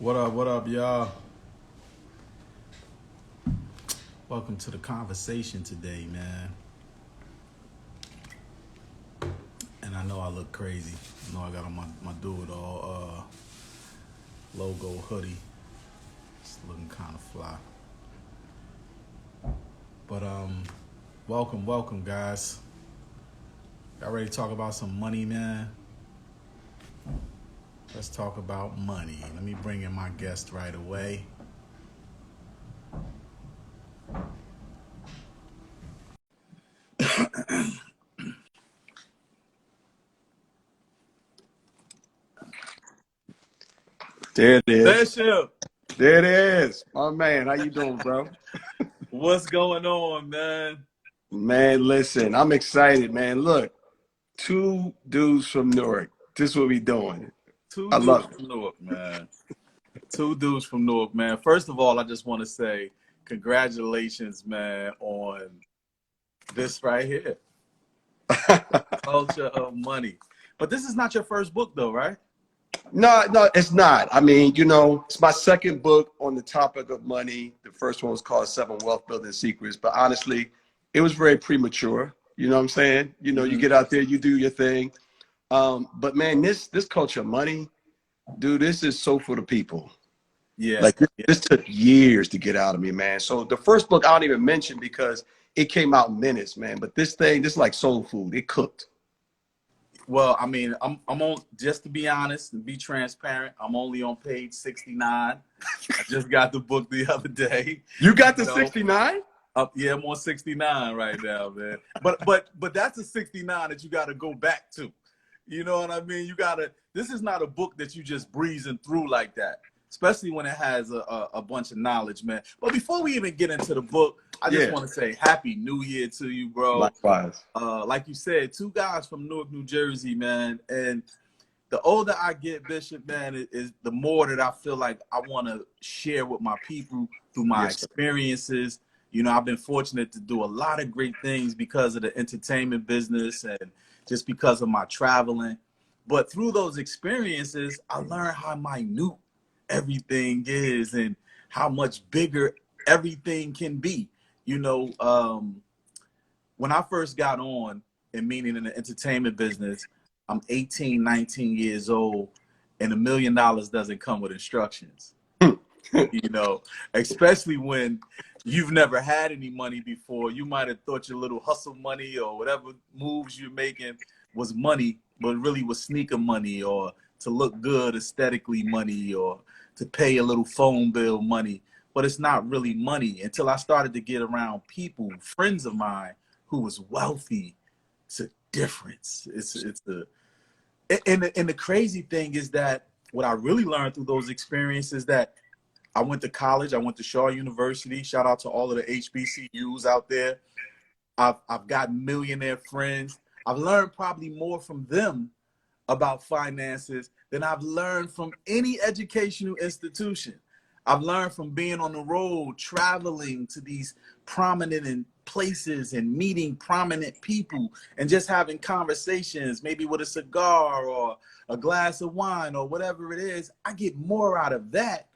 What up, y'all? Welcome to the conversation today, man. And I know I look crazy. I know I got on my Do It All logo hoodie. It's looking kind of fly. But welcome guys. Y'all ready to talk about some money, man? Let's talk about money. Let me bring in my guest right away. There it is. Bishop, There it is. My man, how you doing, bro? what's going on, man? Man, listen, I'm excited, man. Look, two dudes from Newark. This is what we doing. Two I dudes love it. from Newark, man. Two dudes from Newark, man. First of all, I just want to say congratulations, man, on this right here, Culture of Money. But this is not your first book, though, right? No, it's not. I mean, it's my second book on the topic of money. The first one was called Seven Wealth Building Secrets, but honestly, it was very premature. You know what I'm saying? You get out there, you do your thing. But man, this culture of money, dude, this is so for the people. Yeah, Like this took years to get out of me, man. So the first book I don't even mention because it came out in minutes, man. But this is like soul food. It cooked. Well, I mean, I'm on, just to be honest and be transparent, I'm only on page 69. I just got the book the other day. You got the You know? 69? Yeah, I'm on 69 right now, man. But that's a 69 that you got to go back to. You know what I mean? This is not a book that you just breezing through like that, especially when it has a bunch of knowledge, man. But before we even get into the book, I just want to say Happy New Year to you, bro. Likewise. Like you said, two guys from Newark, New Jersey, man. And the older I get, Bishop, man, is the more that I feel like I want to share with my people through my experiences. I've been fortunate to do a lot of great things because of the entertainment business and just because of my traveling. But through those experiences, I learned how minute everything is and how much bigger everything can be. When I first got on, and meaning in the entertainment business, I'm 18, 19 years old, and $1 million doesn't come with instructions. Especially when you've never had any money before. You might have thought your little hustle money or whatever moves you're making was money, but it really was sneaker money or to look good aesthetically money or to pay a little phone bill money. But it's not really money until I started to get around people, friends of mine, who was wealthy. It's a difference. And the crazy thing is that what I really learned through those experiences that I went to college. I went to Shaw University. Shout out to all of the HBCUs out there. I've got millionaire friends. I've learned probably more from them about finances than I've learned from any educational institution. I've learned from being on the road, traveling to these prominent places and meeting prominent people and just having conversations, maybe with a cigar or a glass of wine or whatever it is. I get more out of that.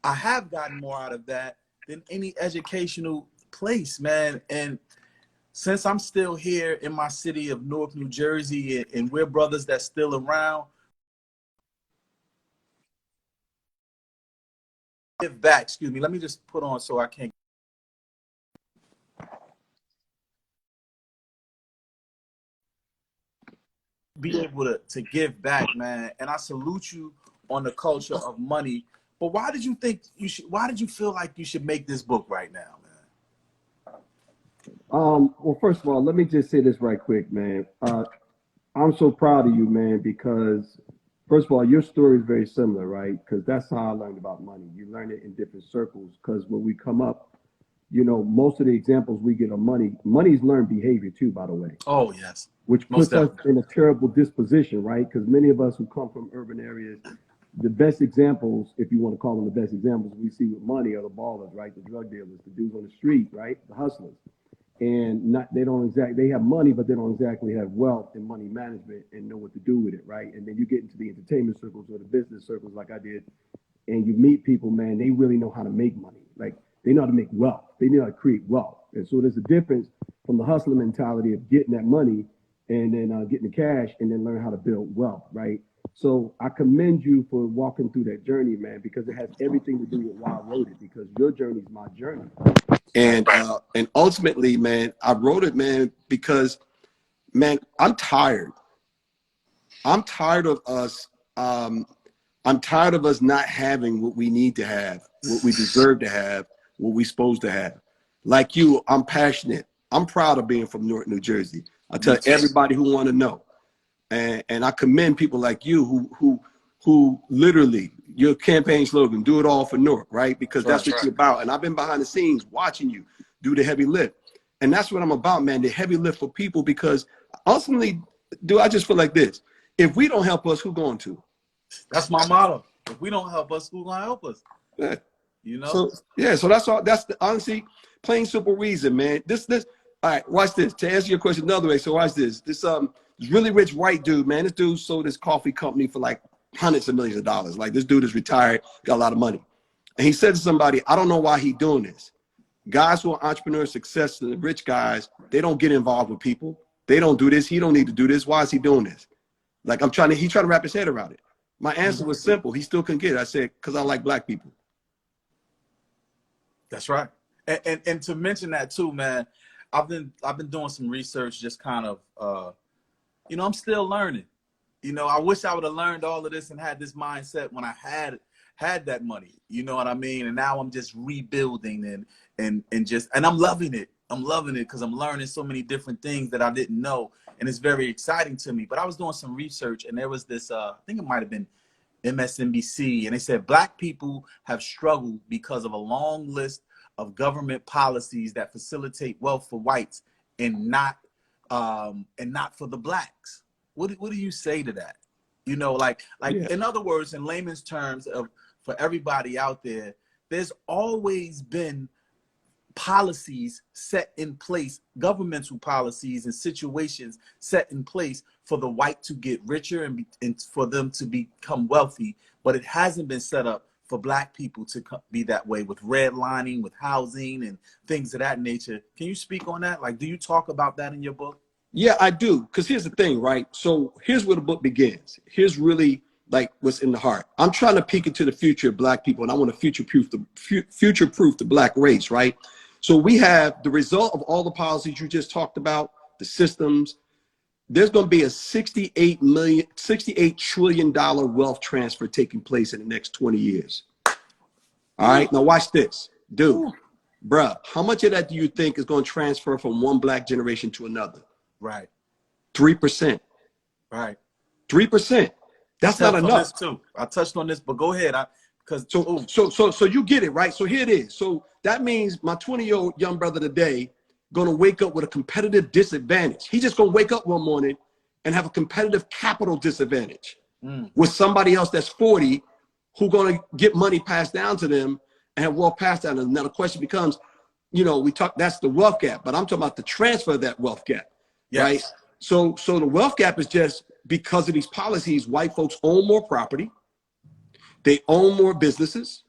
I have gotten more out of that than any educational place, man. And since I'm still here in my city of Newark, New Jersey, and we're brothers that's still around, give back. Excuse me. Let me just put on so I can't be able to give back, man. And I salute you on the culture of money. But why did you think you should? Why did you feel like you should make this book right now, man? Well, first of all, let me just say this right quick, man. I'm so proud of you, man, because first of all, your story is very similar, right? Because that's how I learned about money. You learn it in different circles. Because when we come up, most of the examples we get on money's learned behavior too, by the way. Oh yes, Which most puts us definitely. in a terrible disposition, right? Because many of us who come from urban areas, the best examples, if you want to call them the best examples, we see with money are the ballers, right? The drug dealers, the dudes on the street, right? The hustlers. And they have money, but they don't exactly have wealth and money management and know what to do with it, right? And then you get into the entertainment circles or the business circles like I did, and you meet people, man, they really know how to make money. Like they know how to make wealth. They know how to create wealth. And so there's a difference from the hustler mentality of getting that money and then getting the cash and then learn how to build wealth, right? So I commend you for walking through that journey, man, because it has everything to do with why I wrote it, because your journey is my journey. And ultimately, man, I wrote it, man, because, man, I'm tired. I'm tired of us. I'm tired of us not having what we need to have, what we deserve to have, what we're supposed to have. Like you, I'm passionate. I'm proud of being from Newark, New Jersey. I tell everybody who want to know, and I commend people like you who literally, your campaign slogan, do it all for Newark, right? Because that's what you're about. And I've been behind the scenes watching you do the heavy lift. And that's what I'm about, man, the heavy lift for people, because ultimately, I just feel like this. If we don't help us, who's going to? That's my motto. If we don't help us, who's going to help us? Yeah. You know? So, yeah, so that's all. That's the, honestly, plain simple reason, man. This, all right, watch this. To answer your question another way, so watch this. This really rich white dude, man, this dude sold his coffee company for like hundreds of millions of dollars. Like, this dude is retired, got a lot of money. And he said to somebody, I don't know why he doing this. Guys who are entrepreneurs, success, the rich guys, they don't get involved with people. They don't do this. He don't need to do this. Why is he doing this? Like, he trying to wrap his head around it. My answer was simple. He still couldn't get it. I said, because I like black people. That's right. And to mention that too, man, I've been doing some research, just kind of, you know, I'm still learning. You know, I wish I would have learned all of this and had this mindset when I had that money. You know what I mean? And now I'm just rebuilding and I'm loving it. I'm loving it because I'm learning so many different things that I didn't know. And it's very exciting to me. But I was doing some research, and there was this, I think it might have been MSNBC, and they said black people have struggled because of a long list of government policies that facilitate wealth for whites and not for the blacks. What do you say to that? You know, like in other words, in layman's terms, for everybody out there, there's always been policies set in place, governmental policies and situations set in place for the white to get richer and for them to become wealthy, but it hasn't been set up for black people to be that way, with redlining, with housing and things of that nature. Can you speak on that? Like, do you talk about that in your book? Yeah, I do. Because here's the thing, right? So here's where the book begins. Here's really like what's in the heart. I'm trying to peek into the future of black people, and I want to future-proof the black race, right? So we have the result of all the policies you just talked about, the systems. There's going to be a $68 trillion wealth transfer taking place in the next 20 years. All right, now watch this. Dude, bruh, how much of that do you think is going to transfer from one black generation to another? Right. 3%. Right. 3%. That's not enough. This too. I touched on this, but go ahead. So you get it, right? So here it is. So that means my 20-year-old young brother today gonna wake up with a competitive disadvantage. He's just gonna wake up one morning and have a competitive capital disadvantage with somebody else that's 40 who gonna get money passed down to them and have wealth passed down to them. Now the question becomes, you know, that's the wealth gap, but I'm talking about the transfer of that wealth gap, right? So the wealth gap is just because of these policies. White folks own more property, they own more businesses,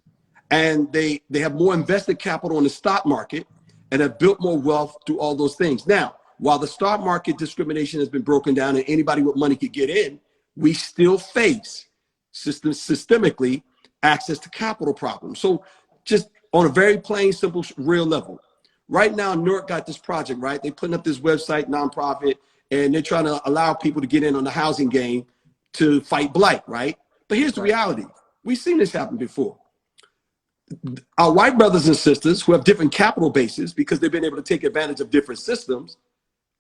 and they have more invested capital in the stock market and have built more wealth through all those things. Now, while the stock market discrimination has been broken down and anybody with money could get in, we still face systemically access to capital problems. So just on a very plain, simple, real level. Right now, Newark got this project, right? They're putting up this website, nonprofit, and they're trying to allow people to get in on the housing game to fight blight, right? But here's the reality. We've seen this happen before. Our white brothers and sisters who have different capital bases because they've been able to take advantage of different systems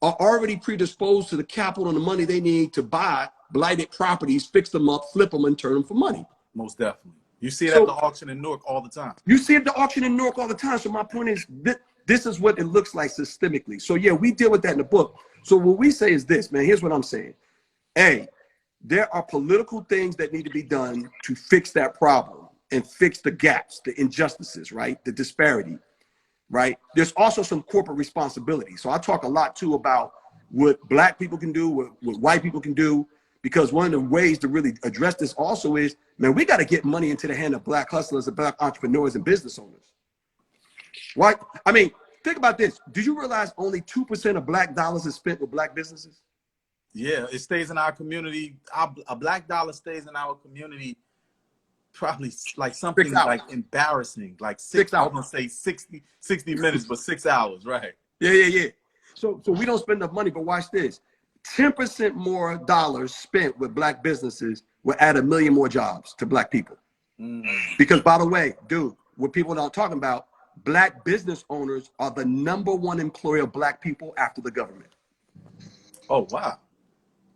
are already predisposed to the capital and the money they need to buy blighted properties, fix them up, flip them, and turn them for money. Most definitely. You see it at the auction in Newark all the time. You see it at the auction in Newark all the time. So my point is, this is what it looks like systemically. So yeah, we deal with that in the book. So what we say is this, man, here's what I'm saying. A, there are political things that need to be done to fix that problem and fix the gaps, the injustices, right? The disparity, right? There's also some corporate responsibility. So I talk a lot too about what black people can do, what white people can do Because one of the ways to really address this also is, man, we got to get money into the hand of black hustlers and black entrepreneurs and business owners. Why? I mean, think about this. Did you realize only 2% of black dollars is spent with black businesses? Yeah, it stays in our community. A black dollar stays in our community probably like something like embarrassing, like 6 hours. I was gonna say 60 minutes, but 6 hours, right? Yeah. So we don't spend enough money, but watch this. 10% more dollars spent with black businesses will add 1 million more jobs to black people. Because by the way, dude, what people not talking about, black business owners are the #1 employer of black people after the government. Oh, wow.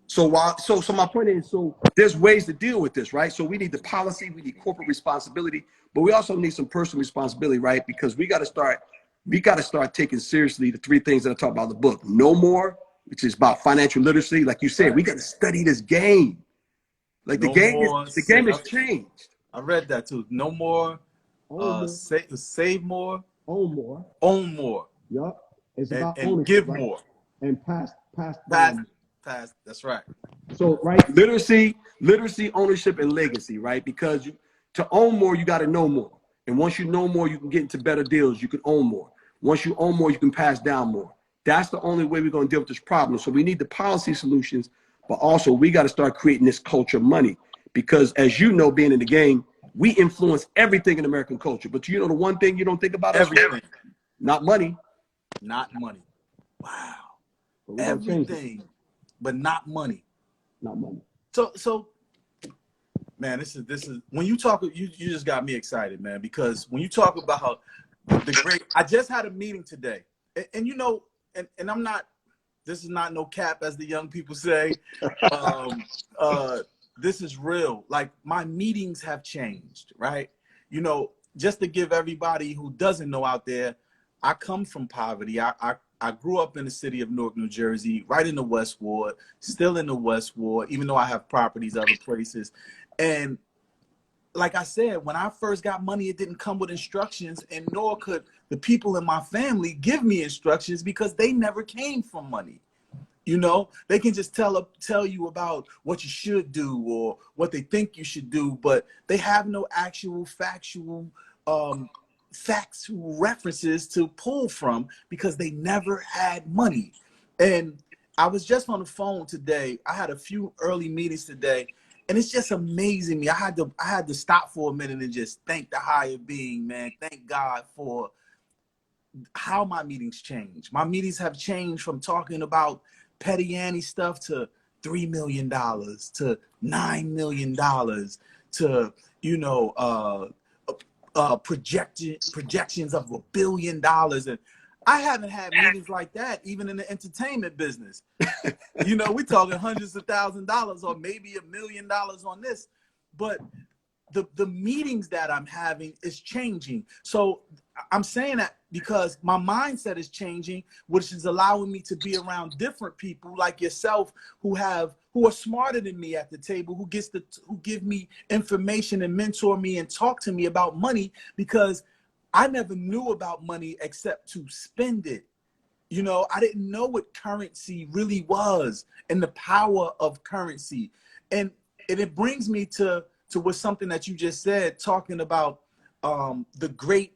So my point is, so there's ways to deal with this, right? So we need the policy, we need corporate responsibility, but we also need some personal responsibility, right? Because we got to start taking seriously the 3 things that I talk about in the book. No more, which is about financial literacy. Like you said, we got to study this game. Like the game has changed. I read that too. No more, save more, own more. Own more. Yup. It's about and ownership, give right? more. And pass. That's right. So right, literacy, ownership, and legacy, right? Because to own more, you got to know more. And once you know more, you can get into better deals. You can own more. Once you own more, you can pass down more. That's the only way we're going to deal with this problem. So we need the policy solutions, but also we got to start creating this culture of money. Because as you know, being in the game, we influence everything in American culture. But you know the one thing you don't think about? Everything. Not money. Not money. Wow. but Everything, but not money. Not money. So man, this is when you talk, you just got me excited, man, because when you talk about the great, I just had a meeting today, and you know, and I'm not, this is not no cap, as the young people say. This is real. Like, my meetings have changed, right? You know, just to give everybody who doesn't know out there, I come from poverty. I grew up in the city of Newark, New Jersey, right in the West Ward, still in the West Ward, even though I have properties other places. And like I said, when I first got money, it didn't come with instructions, and nor could the people in my family give me instructions because they never came from money. You know, they can just tell you about what you should do or what they think you should do, but they have no actual factual references to pull from because they never had money. And I was just on the phone today. I had a few early meetings today, and it's just amazing me. I had to stop for a minute and just thank the higher being, man. Thank God for how my meetings change. My meetings have changed from talking about petty Annie stuff to $3 million, to $9 million, to, you know, projections of $1 billion. And I haven't had meetings like that even in the entertainment business. You know, we're talking hundreds of $1,000s or maybe $1 million on this, but the meetings that I'm having is changing. So I'm saying that because my mindset is changing, which is allowing me to be around different people like yourself who are smarter than me at the table, who give me information and mentor me and talk to me about money, because I never knew about money except to spend it. You know, I didn't know what currency really was and the power of currency. And it brings me to what something that you just said, talking about the great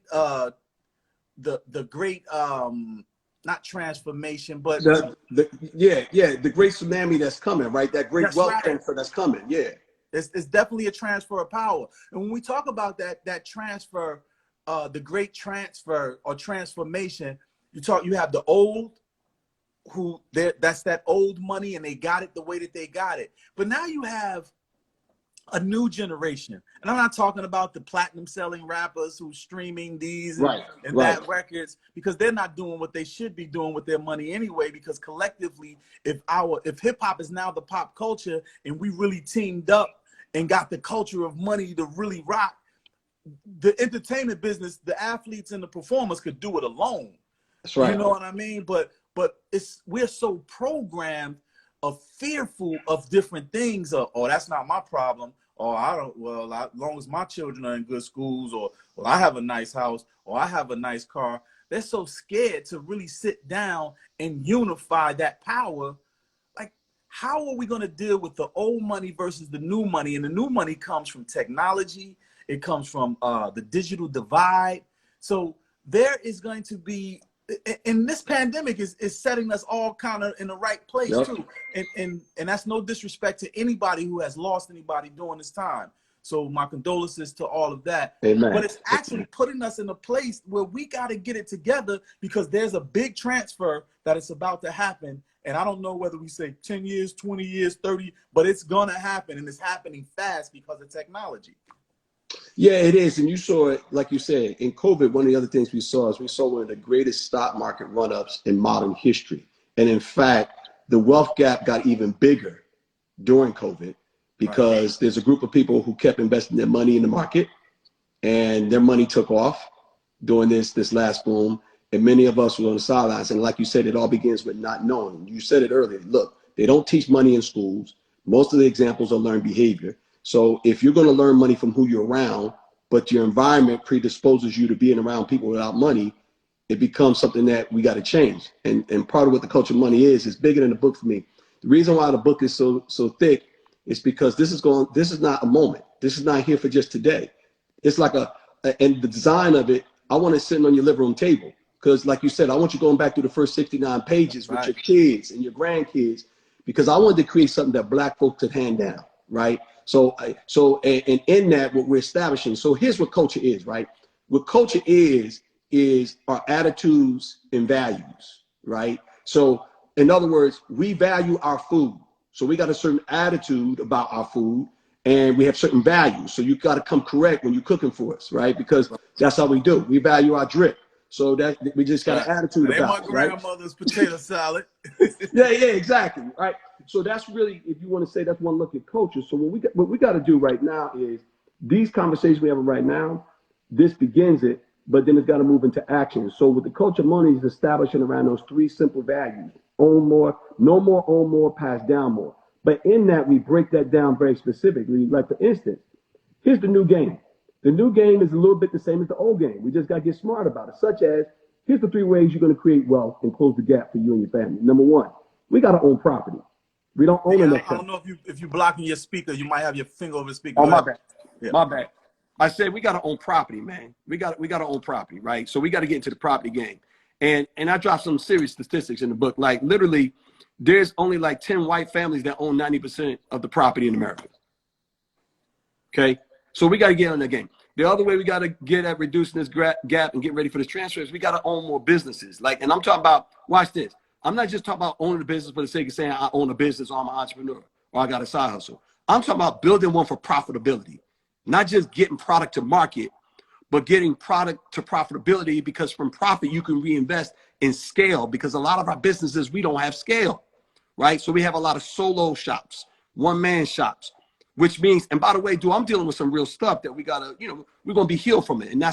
not transformation, but the great tsunami that's coming, right? That great wealth transfer that's coming. Yeah, it's definitely a transfer of power. And when we talk about that transfer, the great transfer or transformation, you have the old, that's that old money, and they got it the way that they got it. But now you have a new generation, and I'm not talking about the platinum selling rappers who's streaming these and that records, because they're not doing what they should be doing with their money anyway. Because collectively, if hip hop is now the pop culture, and we really teamed up and got the culture of money to really rock, the entertainment business, the athletes and the performers could do it alone. That's right. You know what I mean? But we're so programmed of fearful of different things, or that's not my problem, or as long as my children are in good schools, or I have a nice house, or I have a nice car. They're so scared to really sit down and unify that power. Like, how are we going to deal with the old money versus the new money? And the new money comes from technology. It comes from the digital divide. So there is going to be, and this pandemic is setting us all kind of in the right place too. And that's no disrespect to anybody who has lost anybody during this time. So my condolences to all of that. Amen. But it's actually putting us in a place where we got to get it together, because there's a big transfer that is about to happen. And I don't know whether we say 10 years, 20 years, 30, but it's going to happen. And it's happening fast because of technology. Yeah, it is. And you saw it, like you said, in COVID, one of the other things we saw is we saw one of the greatest stock market run-ups in modern history. And in fact, the wealth gap got even bigger during COVID, because there's a group of people who kept investing their money in the market, and their money took off during this last boom. And many of us were on the sidelines. And like you said, it all begins with not knowing. You said it earlier. Look, they don't teach money in schools. Most of the examples are learned behavior. So if you're going to learn money from who you're around, but your environment predisposes you to being around people without money, it becomes something that we got to change. And part of what the culture of money is bigger than the book for me. The reason why the book is so thick is because this is not a moment. This is not here for just today. It's like and the design of it, I want it sitting on your living room table. Because like you said, I want you going back through the first 69 pages with your kids and your grandkids, because I wanted to create something that Black folks could hand down, right? So and in that, what we're establishing, so here's what culture is, right? What culture is our attitudes and values, right? So in other words, we value our food. So we got a certain attitude about our food, and we have certain values. So you got to come correct when you're cooking for us, right? Because that's how we do. We value our drip. So that we just got an attitude about it, right? My grandmother's potato salad. yeah, exactly, right? So that's really, if you want to say, that's one look at culture. So what we got to do right now is these conversations we have right now, this begins it, but then it's got to move into action. So with the culture of money is establishing around those three simple values: own more, know more, own more, pass down more. But in that, we break that down very specifically. Like for instance, here's the new game. The new game is a little bit the same as the old game. We just got to get smart about it, such as, here's the 3 ways you're going to create wealth and close the gap for you and your family. Number 1, we got to own property. We don't own enough. I don't know if you're blocking your speaker, you might have your finger over the speaker. Oh, my bad. Yeah. My bad. I said we got to own property, man. We got to own property, right? So we got to get into the property game. And I dropped some serious statistics in the book. Like literally, there's only like 10 white families that own 90% of the property in America. Okay? So we got to get on the game. The other way we got to get at reducing this gap and get ready for this transfer is we got to own more businesses. Like, and I'm talking about, watch this. I'm not just talking about owning a business for the sake of saying I own a business or I'm an entrepreneur or I got a side hustle. I'm talking about building one for profitability, not just getting product to market, but getting product to profitability, because from profit, you can reinvest in scale, because a lot of our businesses, we don't have scale, right? So we have a lot of solo shops, one-man shops, which means, and by the way, dude, I'm dealing with some real stuff that we got to, we're going to be healed from it. And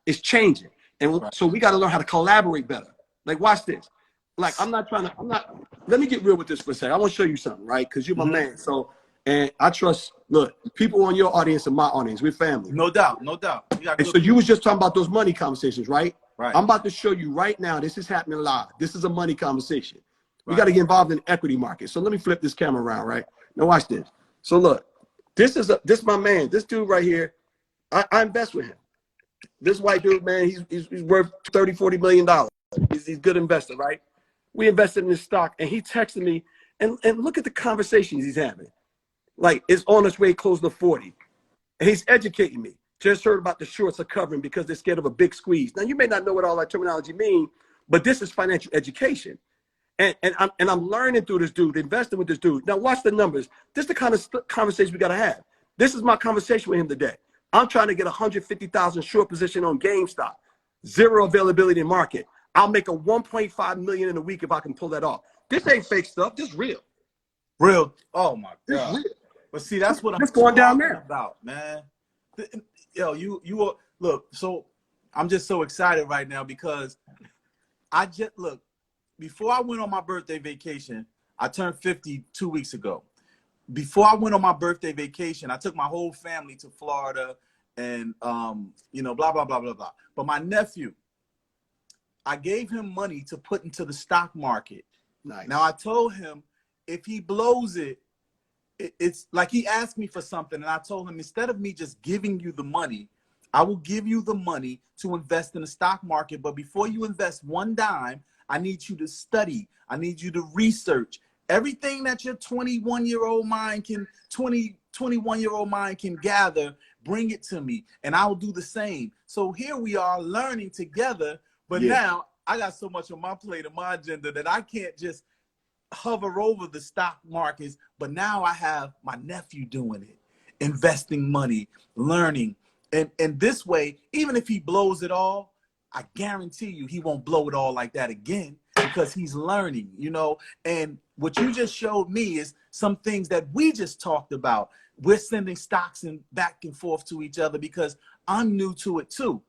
it's changing. And so we got to learn how to collaborate better. Like, watch this. Like, let me get real with this for a second. I want to show you something, right? Because you're my man. So, and I trust, look, people on your audience and my audience, we're family. No doubt. And so you was just talking about those money conversations, right? Right. I'm about to show you right now, this is happening live. This is a money conversation. We got to get involved in the equity market. So let me flip this camera around, right? Now watch this. So look, this is my man. This dude right here, I invest with him. This white dude, man, he's worth $30-40 million. He's a good investor, right? We invested in his stock, and he texted me, and look at the conversations he's having. Like, it's on its way close to 40. And he's educating me. Just heard about the shorts are covering because they're scared of a big squeeze. Now, you may not know what all that terminology mean, but this is financial education. And I'm learning through this dude, investing with this dude. Now, watch the numbers. This is the kind of conversation we got to have. This is my conversation with him today. I'm trying to get 150,000 short position on GameStop. Zero availability in market. I'll make a 1.5 million in a week if I can pull that off. This ain't fake stuff. This real. Real. Oh my This God. real. But see, that's what I'm going down there about, man. Yo, you look. So I'm just so excited right now because look. Before I went on my birthday vacation, I turned 50 2 weeks ago. Before I went on my birthday vacation, I took my whole family to Florida and blah blah blah blah blah. But my nephew, I gave him money to put into the stock market. Nice. Now I told him, if he blows it, it's like he asked me for something, and I told him, instead of me just giving you the money, I will give you the money to invest in the stock market. But before you invest one dime, I need you to study. I need you to research everything that your 21-year-old mind can, 21-year-old mind can gather. Bring it to me, and I will do the same. So here we are learning together. But now I got so much on my plate and my agenda that I can't just hover over the stock markets. But now I have my nephew doing it, investing money, learning. And this way, even if he blows it all, I guarantee you he won't blow it all like that again, because he's learning, you know. And what you just showed me is some things that we just talked about. We're sending stocks and back and forth to each other because I'm new to it too,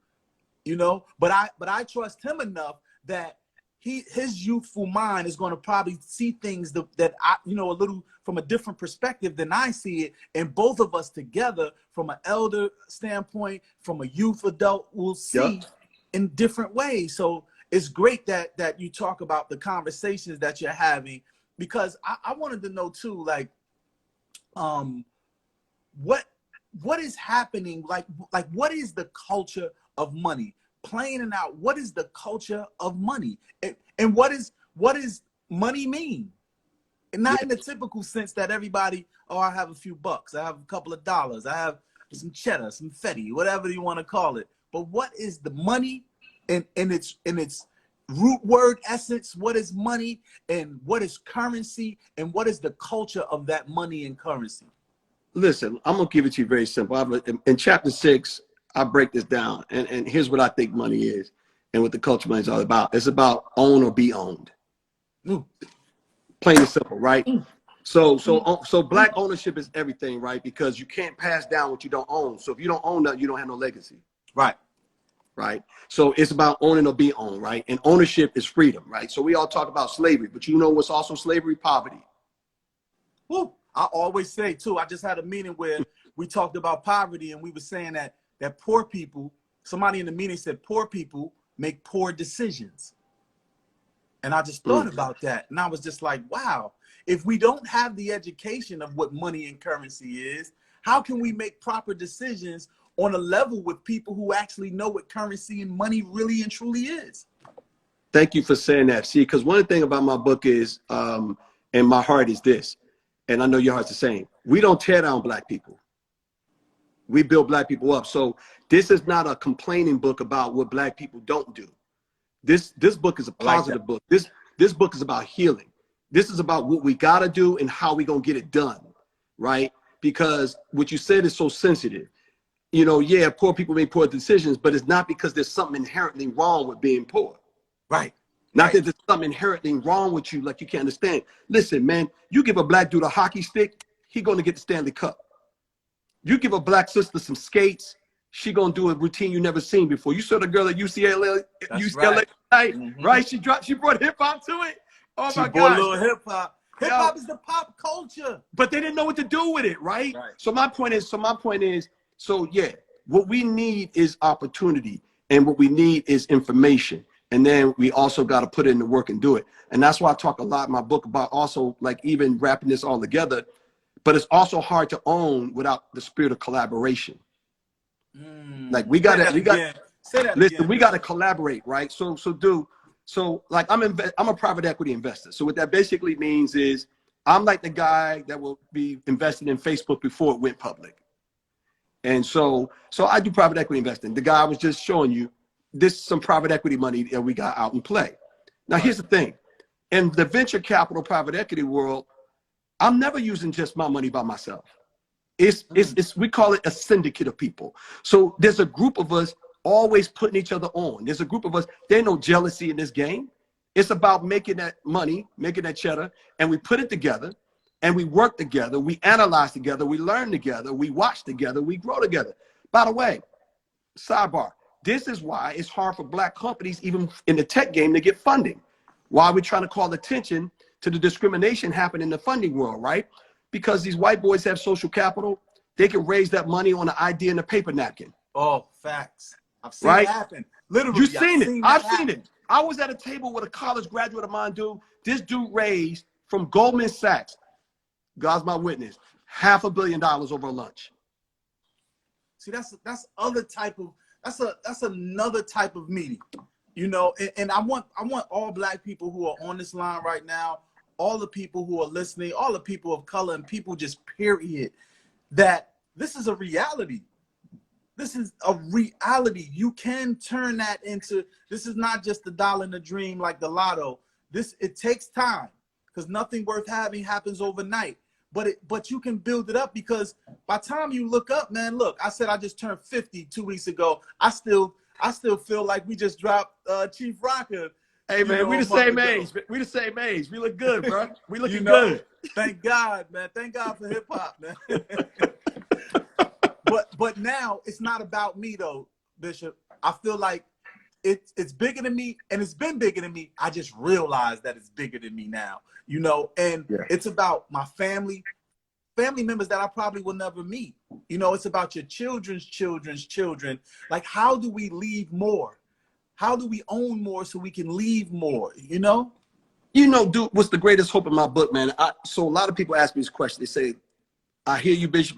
you know. But I trust him enough that his youthful mind is going to probably see things that I, you know, a little from a different perspective than I see it. And both of us together, from an elder standpoint, from a youth adult, will see in different ways. So it's great that you talk about the conversations that you're having, because I wanted to know too, like, what is happening? Like what is the culture of money? Playing it out. What is the culture of money? And what is money mean? And not in the typical sense that everybody, oh, I have a few bucks, I have a couple of dollars, I have some cheddar, some fetty, whatever you want to call it. But what is the money in its root word essence? What is money, and what is currency, and what is the culture of that money and currency? Listen, I'm gonna give it to you very simple. In chapter 6, I break this down, and here's what I think money is, and what the culture money is all about. It's about own or be owned. Plain and simple, right? So black ownership is everything, right? Because you can't pass down what you don't own. So if you don't own that, you don't have no legacy. Right. So it's about owning or be owned, right? And ownership is freedom, right? So we all talk about slavery, but you know what's also slavery? Poverty. Woo. I always say too, I just had a meeting where we talked about poverty, and we were saying that poor people, somebody in the meeting said poor people make poor decisions. And I just thought about that, and I was just like, wow, if we don't have the education of what money and currency is, how can we make proper decisions on a level with people who actually know what currency and money really and truly is? Thank you for saying that. See, because one thing about my book is, and my heart is this, and I know your heart's the same. We don't tear down black people. We build black people up. So this is not a complaining book about what black people don't do. This book is a positive book. This book is about healing. This is about what we got to do and how we going to get it done, right? Because what you said is so sensitive. You know, yeah, poor people make poor decisions, but it's not because there's something inherently wrong with being poor. Not that there's something inherently wrong with you, like you can't understand. Listen, man, you give a black dude a hockey stick, he going to get the Stanley Cup. You give a black sister some skates, she going to do a routine you never seen before. You saw the girl at UCLA right? Right? She brought hip hop to it. Oh my God. She brought a little hip hop. Hip hop is the pop culture. But they didn't know what to do with it, right? So my point is, yeah, what we need is opportunity, and what we need is information. And then we also got to put in the work and do it. And that's why I talk a lot in my book about also like even wrapping this all together. But it's also hard to own without the spirit of collaboration. Like we got to collaborate, right? So like I'm a private equity investor. So what that basically means is I'm like the guy that will be invested in Facebook before it went public. And so I do private equity investing. The guy I was just showing you, this is some private equity money that we got out in play. Now, here's the thing. In the venture capital private equity world, I'm never using just my money by myself. We call it a syndicate of people. So there's a group of us always putting each other on. There's a group of us, there's no jealousy in this game. It's about making that money, making that cheddar, and we put it together, and we work together, we analyze together, we learn together, we watch together, we grow together. By the way, sidebar, this is why it's hard for black companies, even in the tech game, to get funding. Why we're trying to call attention to the discrimination happening in the funding world, right? Because these white boys have social capital. They can raise that money on an idea in a paper napkin. Oh, facts. I've seen it happen. Literally, You've seen it. I've seen it. I was at a table with a college graduate of mine, dude. This dude raised from Goldman Sachs, God's my witness, $500 million over lunch. See, that's other type of that's another type of meeting, you know. And I want all Black people who are on this line right now, all the people who are listening, all the people of color, and people just period, that this is a reality. This is a reality. You can turn that into, this is not just the dollar in a dream like the lotto. It takes time, because nothing worth having happens overnight. But you can build it up, because by the time you look up, man, look, I said I just turned 50 2 weeks ago. I still feel like we just dropped Chief Rocker. Hey man, we the same age. We the same age. We look good, bro. We looking good. Thank God, man. Thank God for hip hop, man. But now it's not about me though, Bishop. I feel like it's bigger than me, and it's been bigger than me. I just realized that it's bigger than me now, you know. And it's about my family members that I probably will never meet. You know, it's about your children's children's children. Like, how do we leave more? How do we own more so we can leave more? You know? You know, dude, what's the greatest hope in my book, man? So a lot of people ask me this question. They say, I hear you, Bishop,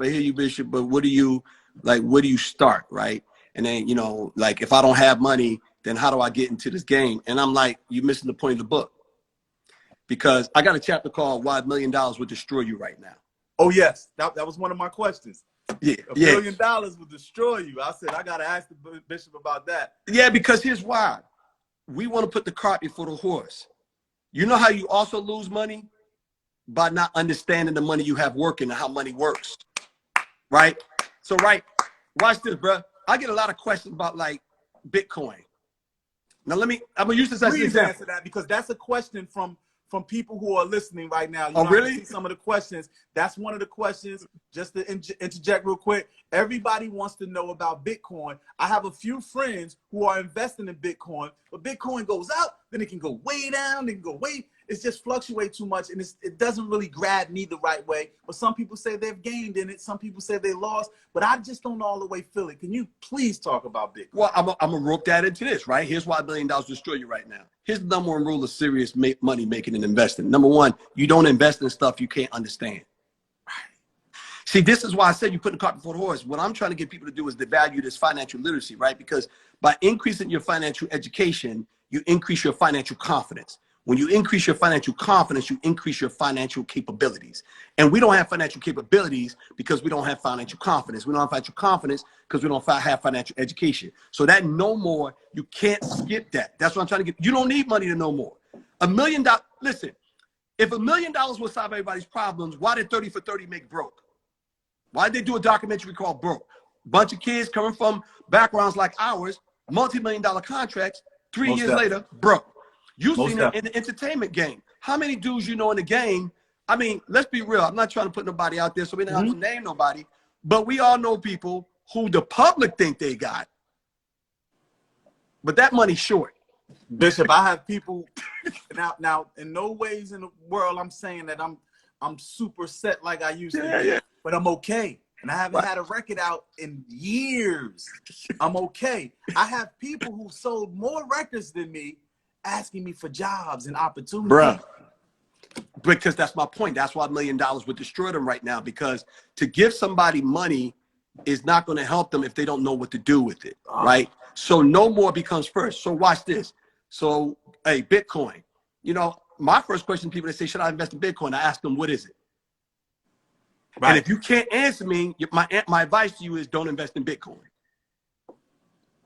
but where do you start, right? And then, you know, like, if I don't have money, then how do I get into this game? And I'm like, you're missing the point of the book. Because I got a chapter called Why $1 Million Would Destroy You Right Now. Oh, yes. That was one of my questions. Yeah. $1 million would destroy you. I said, I got to ask the Bishop about that. Yeah, because here's why. We want to put the cart before the horse. You know how you also lose money? By not understanding the money you have working and how money works, right? So, watch this, bro. I get a lot of questions about, like, Bitcoin. Now, I'm going to use this as an example. Answer that, because that's a question from people who are listening right now. You know, really? I see some of the questions. That's one of the questions. Just to interject real quick, everybody wants to know about Bitcoin. I have a few friends who are investing in Bitcoin, but Bitcoin goes up, then it can go way down, then it can go way. It's just fluctuate too much, and it doesn't really grab me the right way. But some people say they've gained in it. Some people say they lost, but I just don't all the way feel it. Can you please talk about Bitcoin? Well, I'm going to rope that into this, right? Here's why $1 million destroy you right now. Here's the number one rule of serious money making and investing. Number one, you don't invest in stuff you can't understand. See, this is why I said you put the cart before the horse. What I'm trying to get people to do is to value this financial literacy, right? Because by increasing your financial education, you increase your financial confidence. When you increase your financial confidence, you increase your financial capabilities. And we don't have financial capabilities because we don't have financial confidence. We don't have financial confidence because we don't have financial education. So that no more, you can't skip that. That's what I'm trying to get. You don't need money to know more. $1 million, listen, if $1 million will solve everybody's problems, why did 30 for 30 make Broke? Why did they do a documentary called Broke? Bunch of kids coming from backgrounds like ours, multi-million-dollar contracts, 3 years later, broke. You've seen it in the entertainment game. How many dudes you know in the game? I mean, let's be real. I'm not trying to put nobody out there, so we don't have to name nobody. But we all know people who the public think they got. But that money's short. Bishop, I have people now in no ways in the world I'm saying that I'm super set like I used to be, but I'm okay. And I haven't had a record out in years. I'm okay. I have people who sold more records than me asking me for jobs and opportunities. Bruh. Because that's my point. That's why $1 million would destroy them right now. Because to give somebody money is not going to help them if they don't know what to do with it, right? So no more becomes first. So watch this. So, hey, Bitcoin. You know, my first question to people, they say, should I invest in Bitcoin? I ask them, what is it? Right. And if you can't answer me, my advice to you is don't invest in Bitcoin.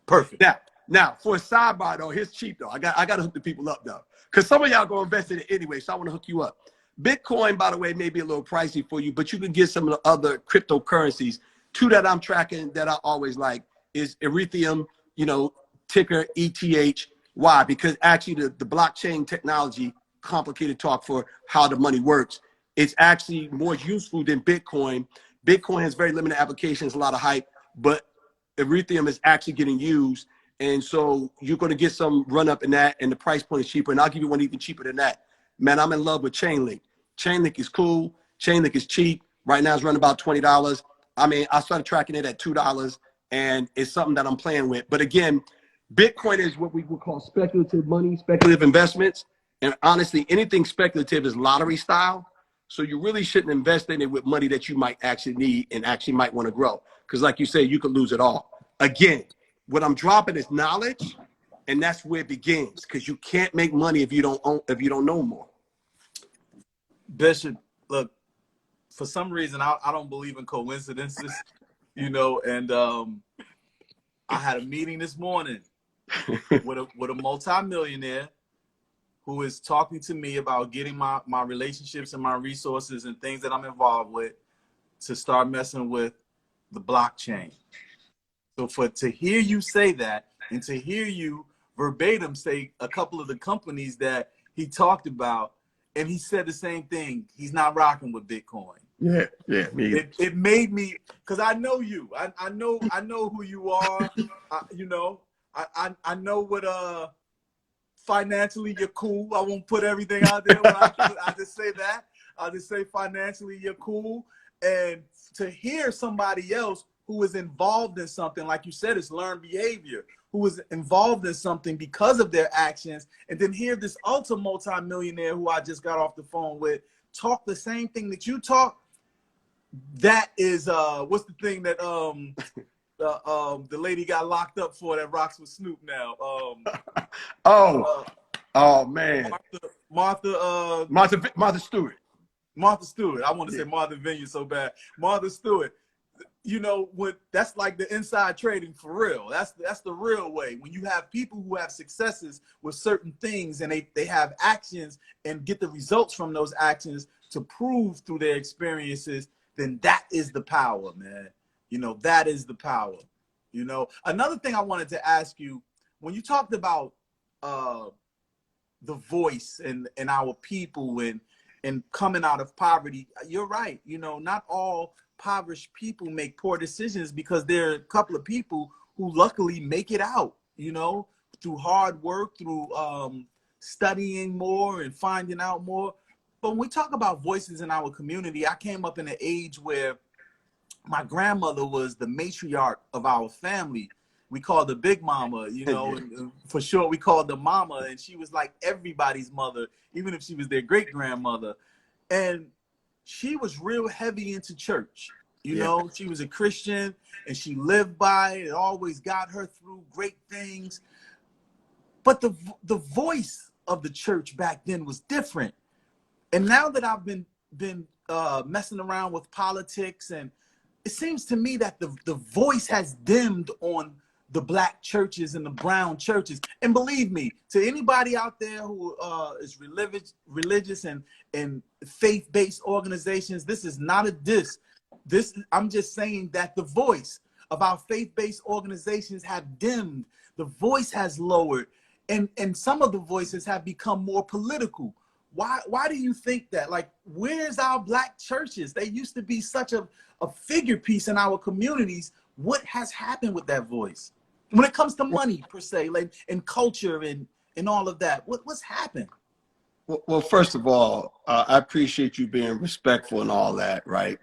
Perfect. Now, for a sidebar though, here's cheap though. I got to hook the people up though, because some of y'all go invest in it anyway. So I want to hook you up. Bitcoin, by the way, may be a little pricey for you, but you can get some of the other cryptocurrencies. Two that I'm tracking that I always like is Ethereum. You know, ticker ETH. Why? Because actually the blockchain technology, complicated talk for how the money works. It's actually more useful than Bitcoin. Bitcoin has very limited applications, a lot of hype, but Ethereum is actually getting used. And so you're going to get some run up in that, and the price point is cheaper. And I'll give you one even cheaper than that. Man, I'm in love with Chainlink. Chainlink is cool. Chainlink is cheap. Right now it's running about $20. I mean, I started tracking it at $2, and it's something that I'm playing with. But again, Bitcoin is what we would call speculative money, speculative investments. And honestly, anything speculative is lottery style. So you really shouldn't invest in it with money that you might actually need and actually might want to grow. Because like you said, you could lose it all. Again, what I'm dropping is knowledge, and that's where it begins. Because you can't make money if you don't know more. Bishop, look, for some reason, I don't believe in coincidences, you know, and I had a meeting this morning with a multimillionaire who is talking to me about getting my relationships and my resources and things that I'm involved with to start messing with the blockchain. So to hear you say that, and to hear you verbatim say a couple of the companies that he talked about, and he said the same thing, he's not rocking with Bitcoin. Yeah. It made me, because I know you. I know who you are. You know, I know what financially you're cool. I won't put everything out there. I just say that. I just say financially you're cool. And to hear somebody else who is involved in something, like you said, it's learned behavior, who is involved in something because of their actions, and then hear this ultra multi-millionaire who I just got off the phone with talk the same thing that you talk. That is what's the thing that the lady got locked up for that rocks with Snoop now? Oh man, Martha Stewart. Martha Stewart. I want to say Martha Vineyard so bad. Martha Stewart. You know, that's like the inside trading for real. That's the real way. When you have people who have successes with certain things and they have actions and get the results from those actions to prove through their experiences, then that is the power, man. You know, that is the power. You know, another thing I wanted to ask you, when you talked about the voice and our people and coming out of poverty, you're right. You know, not all impoverished people make poor decisions, because there are a couple of people who luckily make it out, you know, through hard work, through studying more and finding out more. But when we talk about voices in our community, I came up in an age where my grandmother was the matriarch of our family. We called her Big Mama, you know, and for sure we called her Mama, and she was like everybody's mother, even if she was their great grandmother. And she was real heavy into church. You know, she was a Christian and she lived by it. It always got her through great things. But the voice of the church back then was different. And now that I've been messing around with politics, and it seems to me that the voice has dimmed on the black churches and the brown churches. And believe me, to anybody out there who is religious and faith-based organizations, this is not a diss. I'm just saying that the voice of our faith-based organizations have dimmed. The voice has lowered, and some of the voices have become more political. Why do you think that? Like, where's our black churches? They used to be such a figure piece in our communities. What has happened with that voice when it comes to money per se, like, and culture and all of that? What's happened? Well, first of all, I appreciate you being respectful and all that, right?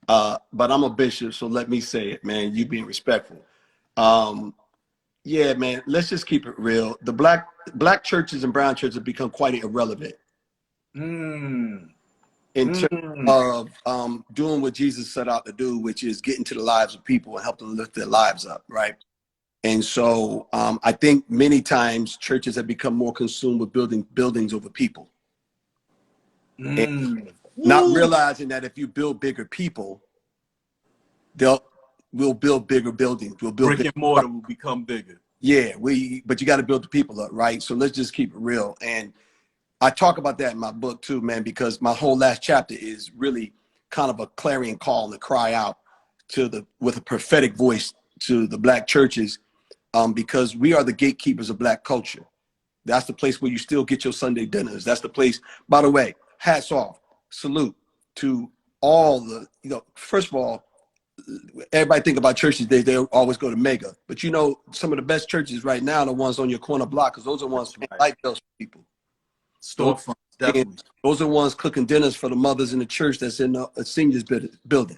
But I'm a bishop, so let me say it, man. You being respectful. Yeah, man. Let's just keep it real. The black churches and brown churches have become quite irrelevant in terms of doing what Jesus set out to do, which is get into the lives of people and help them lift their lives up, right? And so I think many times churches have become more consumed with building buildings over people. And not realizing that if you build bigger people, we'll build bigger buildings. We'll build brick and mortar will become bigger. Yeah, but you got to build the people up, right? So let's just keep it real. And I talk about that in my book too, man, because my whole last chapter is really kind of a clarion call to cry out with a prophetic voice to the black churches, because we are the gatekeepers of black culture. That's the place where you still get your Sunday dinners. That's the place, by the way, hats off, salute to all the, first of all, everybody think about churches, they always go to mega. But some of the best churches right now are the ones on your corner block, because those are the ones who like those people. Storefronts, definitely. Those are the ones cooking dinners for the mothers in the church that's in a seniors building,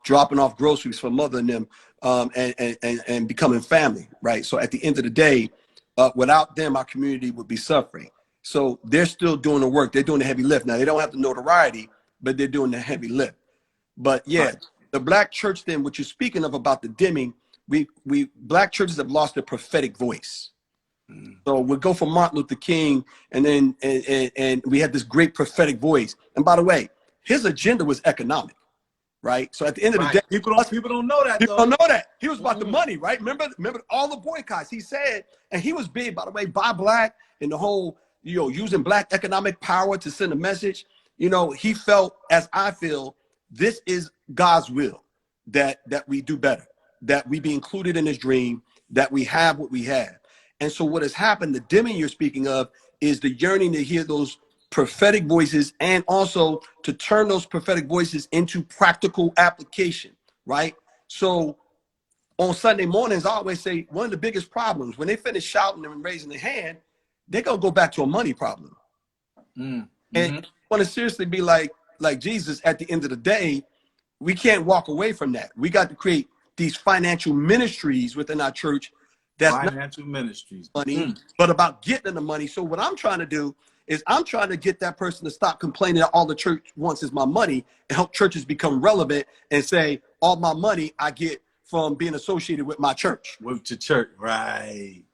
dropping off groceries for mother and them, and becoming family, right? So at the end of the day, without them, our community would be suffering. So they're still doing the work. They're doing the heavy lift. Now, they don't have the notoriety, but they're doing the heavy lift. But yeah, Right. the black church then, what you're speaking of about the dimming, black churches have lost their prophetic voice. So we go from Martin Luther King, and then and we had this great prophetic voice. And by the way, his agenda was economic, right? So at the end of the day, People don't know that, people though. don't know that. He was about the money, right? Remember all the boycotts he said, and he was big, by the way, buy black and the whole, using black economic power to send a message. He felt, as I feel, this is God's will, that we do better, that we be included in his dream, that we have what we have. And so what has happened, the dimming you're speaking of, is the yearning to hear those prophetic voices, and also to turn those prophetic voices into practical application, right? So on Sunday mornings, I always say one of the biggest problems, when they finish shouting and raising their hand, they're going to go back to a money problem. And I want to seriously be like Jesus, at the end of the day, we can't walk away from that. We got to create these financial ministries within our church that's financial ministries, money, but about getting the money. So what I'm trying to do is I'm trying to get that person to stop complaining that all the church wants is my money, and help churches become relevant and say, all my money I get from being associated with my church. With your church, right?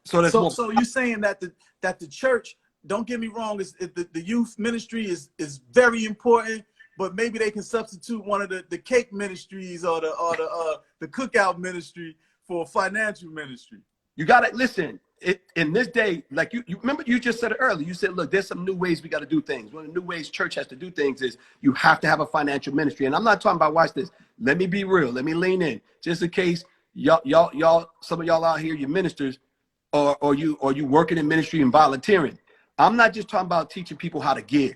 So that's so you're saying that the church, don't get me wrong, the youth ministry is very important, but maybe they can substitute one of the cake ministries or the cookout ministry for financial ministry. You got to listen. In this day, like you remember, you just said it earlier. You said, look, there's some new ways we got to do things. One of the new ways church has to do things is you have to have a financial ministry. And I'm not talking about, watch this. Let me be real. Let me lean in, just in case y'all, some of y'all out here, you ministers, or you working in ministry and volunteering. I'm not just talking about teaching people how to give.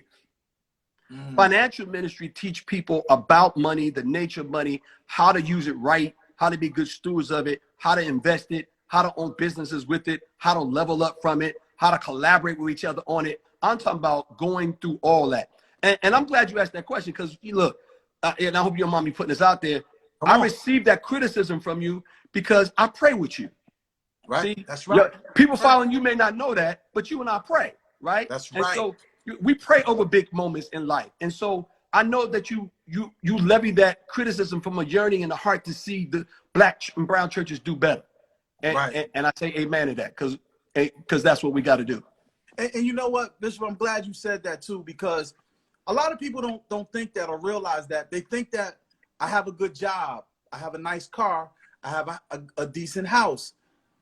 Financial ministry teach people about money, the nature of money, how to use it right, how to be good stewards of it, how to invest it, how to own businesses with it, how to level up from it, how to collaborate with each other on it. I'm talking about going through all that. And I'm glad you asked that question, because you look, and I hope you don't mind me putting this out there. I received that criticism from you because I pray with you. Right. See, that's right. People following you may not know that, but you and I pray, right? That's and right. So we pray over big moments in life. And so I know that you levy that criticism from a yearning in the heart to see the black and brown churches do better. And, right. and I say amen to that, because that's what we got to do. And you know what, Bishop, I'm glad you said that too, because a lot of people don't think that or realize that. They think that I have a good job, I have a nice car, I have a decent house.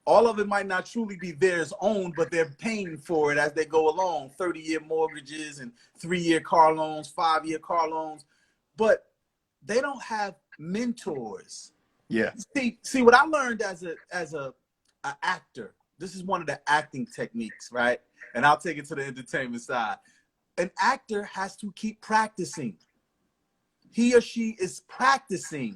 All of it might not truly be theirs own, but they're paying for it as they go along. 30-year mortgages and 3-year car loans, 5-year car loans. But they don't have mentors. Yeah. See what I learned as a actor. This is one of the acting techniques, right? And I'll take it to the entertainment side. An actor has to keep practicing. He or she is practicing.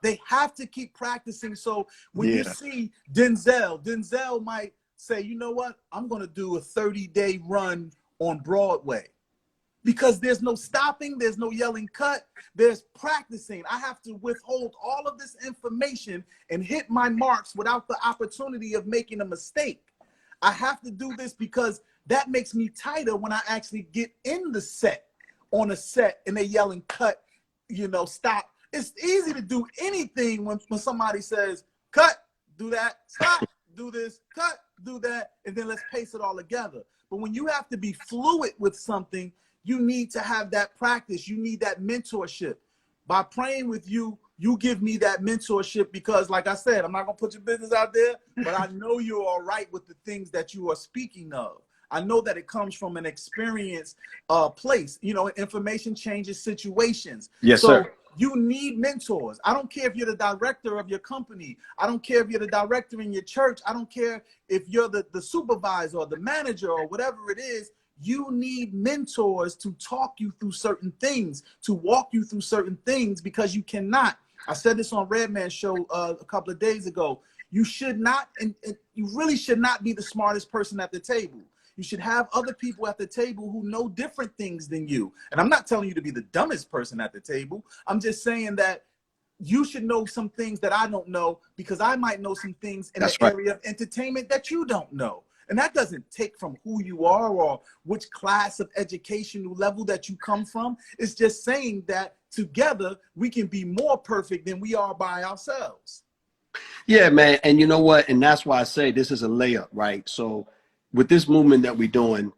They have to keep practicing. So when you see Denzel might say, you know what? I'm going to do a 30-day run on Broadway. Because there's no stopping, there's no yelling cut, there's practicing. I have to withhold all of this information and hit my marks without the opportunity of making a mistake. I have to do this because that makes me tighter when I actually get in the set, on a set, and they yelling cut, stop. It's easy to do anything when somebody says, cut, do that, stop, do this, cut, do that, and then let's pace it all together. But when you have to be fluid with something, you need to have that practice. You need that mentorship. By praying with you, you give me that mentorship because, like I said, I'm not going to put your business out there, but I know you're all right with the things that you are speaking of. I know that it comes from an experience place. Information changes situations. Yes, sir. You need mentors. I don't care if you're the director of your company. I don't care if you're the director in your church. I don't care if you're the supervisor or the manager or whatever it is. You need mentors to talk you through certain things, to walk you through certain things, because you cannot. I said this on Redman's show a couple of days ago. You should not, and you really should not be the smartest person at the table. You should have other people at the table who know different things than you. And I'm not telling you to be the dumbest person at the table. I'm just saying that you should know some things that I don't know, because I might know some things in the area of entertainment that you don't know. And that doesn't take from who you are or which class of educational level that you come from. It's just saying that together we can be more perfect than we are by ourselves. Yeah, man. And you know what? And that's why I say this is a layup, right? So with this movement that we're doing,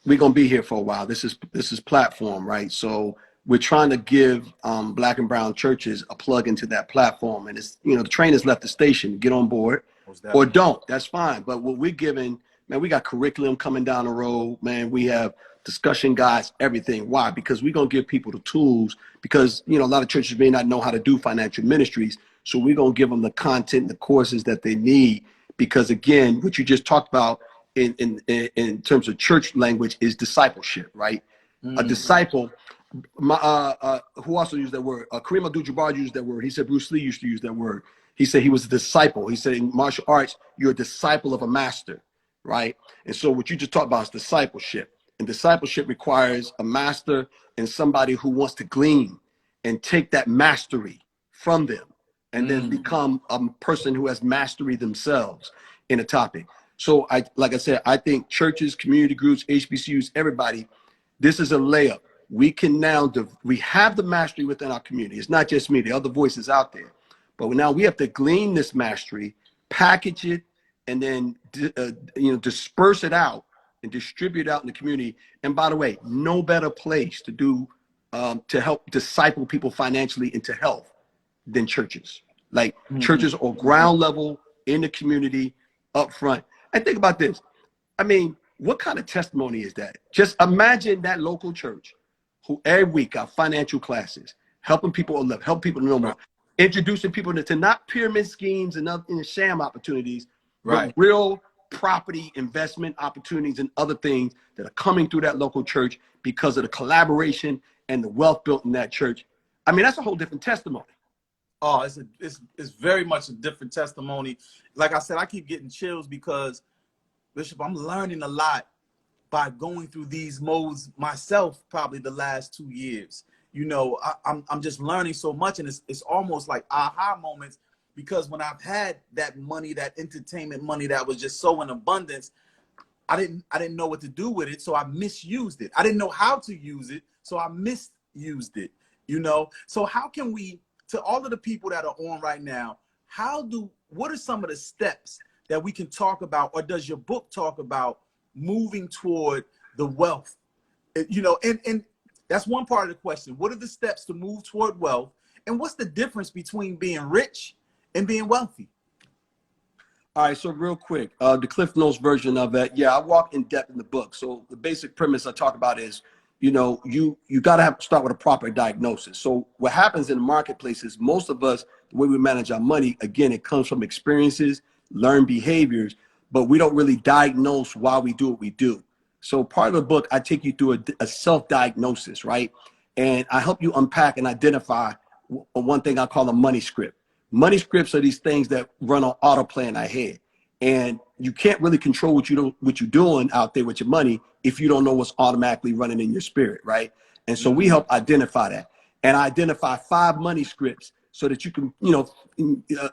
we're gonna be here for a while. This is platform, right? So we're trying to give Black and brown churches a plug into that platform. And it's, the train has left the station. Get on board or don't. That's fine. But what we're giving, man, we got curriculum coming down the road, man. We have discussion guides, everything. Why? Because we're gonna give people the tools, because a lot of churches may not know how to do financial ministries. So we're gonna give them the content, the courses that they need. Because again, what you just talked about in terms of church language is discipleship, right? A disciple. Who also used that word? Kareem Abdul-Jabbar used that word. He said Bruce Lee used to use that word. He said he was a disciple. He said in martial arts, you're a disciple of a master, right? And so what you just talked about is discipleship. And discipleship requires a master and somebody who wants to glean and take that mastery from them and then become a person who has mastery themselves in a topic. So like I said, I think churches, community groups, HBCUs, everybody, this is a layup. We can now, we have the mastery within our community. It's not just me, the other voices out there. But now we have to glean this mastery, package it, and then disperse it out and distribute it out in the community. And by the way, no better place to do to help disciple people financially into health than churches. Like churches are ground level in the community up front. And think about this. I mean, what kind of testimony is that? Just imagine that local church who every week got financial classes, helping people live, helping people know more, introducing people to not pyramid schemes and sham opportunities, but real property investment opportunities and other things that are coming through that local church because of the collaboration and the wealth built in that church. I mean, that's a whole different testimony. Oh, it's very much a different testimony. Like I said, I keep getting chills because, Bishop, I'm learning a lot by going through these modes myself, probably the last 2 years. I'm just learning so much, and it's almost like aha moments, because when I've had that money, that entertainment money that was just so in abundance, I didn't know what to do with it, so I misused it. I didn't know how to use it, so I misused it. So how can we, to all of the people that are on right now, what are some of the steps that we can talk about, or does your book talk about moving toward the wealth? And that's one part of the question. What are the steps to move toward wealth? And what's the difference between being rich and being wealthy? All right, so real quick, the Cliff Notes version of that. Yeah, I walk in depth in the book. So the basic premise I talk about is, you got to start with a proper diagnosis. So what happens in the marketplace is most of us, the way we manage our money, again, it comes from experiences, learned behaviors, but we don't really diagnose why we do what we do. So part of the book, I take you through a self-diagnosis, right? And I help you unpack and identify one thing I call a money script. Money scripts are these things that run on autoplay in our head. And you can't really control what you're doing out there with your money if you don't know what's automatically running in your spirit, right? And so we help identify that. And I identify 5 money scripts so that you can,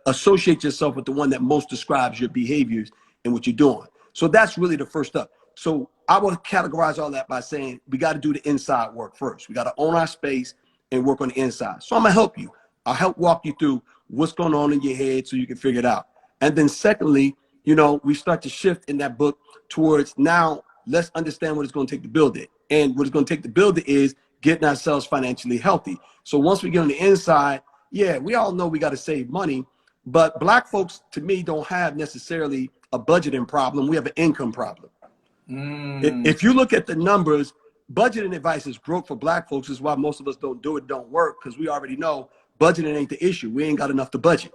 associate yourself with the one that most describes your behaviors and what you're doing. So that's really the first step. So I will categorize all that by saying we got to do the inside work first. We got to own our space and work on the inside. So I'm going to help you. I'll help walk you through what's going on in your head so you can figure it out. And then secondly, we start to shift in that book towards now, let's understand what it's going to take to build it. And what it's going to take to build it is getting ourselves financially healthy. So once we get on the inside, yeah, we all know we got to save money, but Black folks, to me, don't have necessarily a budgeting problem. We have an income problem. If you look at the numbers, budgeting advice is broke for Black folks. Is why most of us don't do it, don't work, because we already know budgeting ain't the issue. We ain't got enough to budget.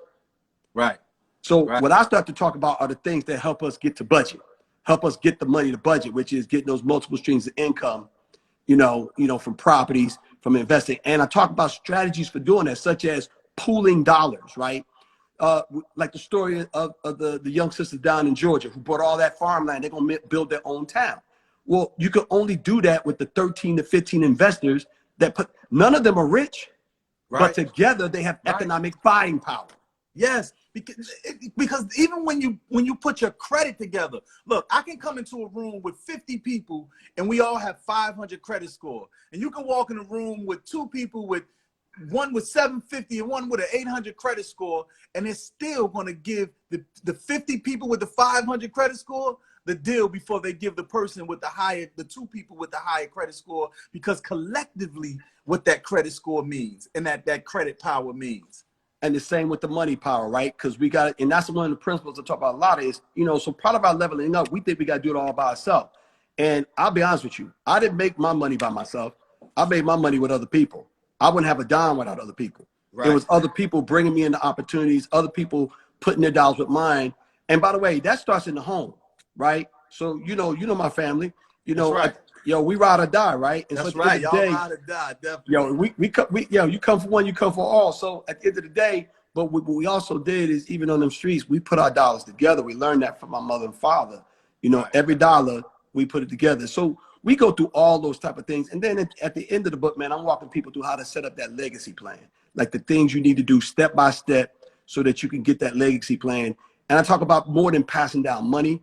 Right. So what I start to talk about are the things that help us get to budget, help us get the money to budget, which is getting those multiple streams of income, from properties, from investing. And I talk about strategies for doing that, such as pooling dollars, right? Like the story of the young sisters down in Georgia who bought all that farmland. They're going to build their own town. Well, you can only do that with the 13 to 15 investors that none of them are rich, but together they have economic buying power. Yes, because even when you put your credit together, look, I can come into a room with 50 people and we all have 500 credit score, and you can walk in a room with two people with one with 750 and one with an 800 credit score, and it's still going to give the 50 people with the 500 credit score the deal before they give the person with the two people with the higher credit score, because collectively what that credit score means and that credit power means. And the same with the money power, right? Because we got, and that's one of the principles I talk about a lot is, you know, so part of our leveling up, we think we got to do it all by ourselves. And I'll be honest with you, I didn't make my money by myself. I made my money with other people. I wouldn't have a dime without other people. Right. It was other people bringing me into opportunities, other people putting their dollars with mine. And by the way, that starts in the home, right? So, you know my family, you know, right. We ride or die, right? And that's so right. Y'all ride or die, definitely. You come for one, you come for all. So at the end of the day, but what we also did is, even on them streets, we put our dollars together. We learned that from my mother and father. You know, every dollar, we put it together. So we go through all those type of things. And then at the end of the book, man, I'm walking people through how to set up that legacy plan, like the things you need to do step by step so that you can get that legacy plan. And I talk about more than passing down money.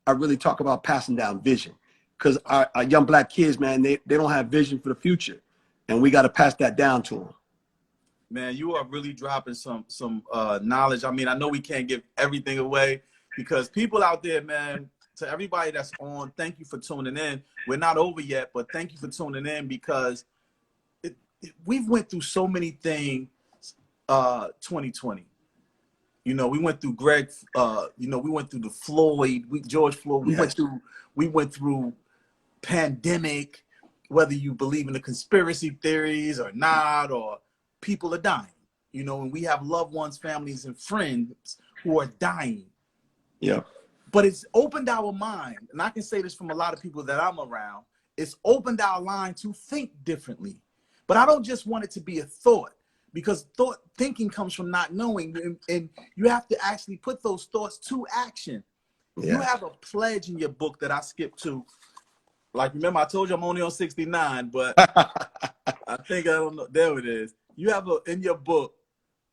I really talk about passing down vision, because our young Black kids, man, they don't have vision for the future, and we got to pass that down to them. Man, you are really dropping some knowledge. I mean, I know we can't give everything away, because people out there, man, to everybody that's on, thank you for tuning in. We're not over yet, but thank you for tuning in, because we've went through so many things 2020. You know, we went through Greg, we went through George Floyd. We went through pandemic, whether you believe in the conspiracy theories or not, or people are dying, you know, and we have loved ones, families, and friends who are dying. Yeah. But it's opened our mind, and I can say this from a lot of people that I'm around, it's opened our mind to think differently. But I don't just want it to be a thought, because thinking comes from not knowing, and you have to actually put those thoughts to action. Yeah. You have a pledge in your book that I skipped to. Like, remember, I told you I'm only on 69, but I think I don't know. There it is. You have in your book,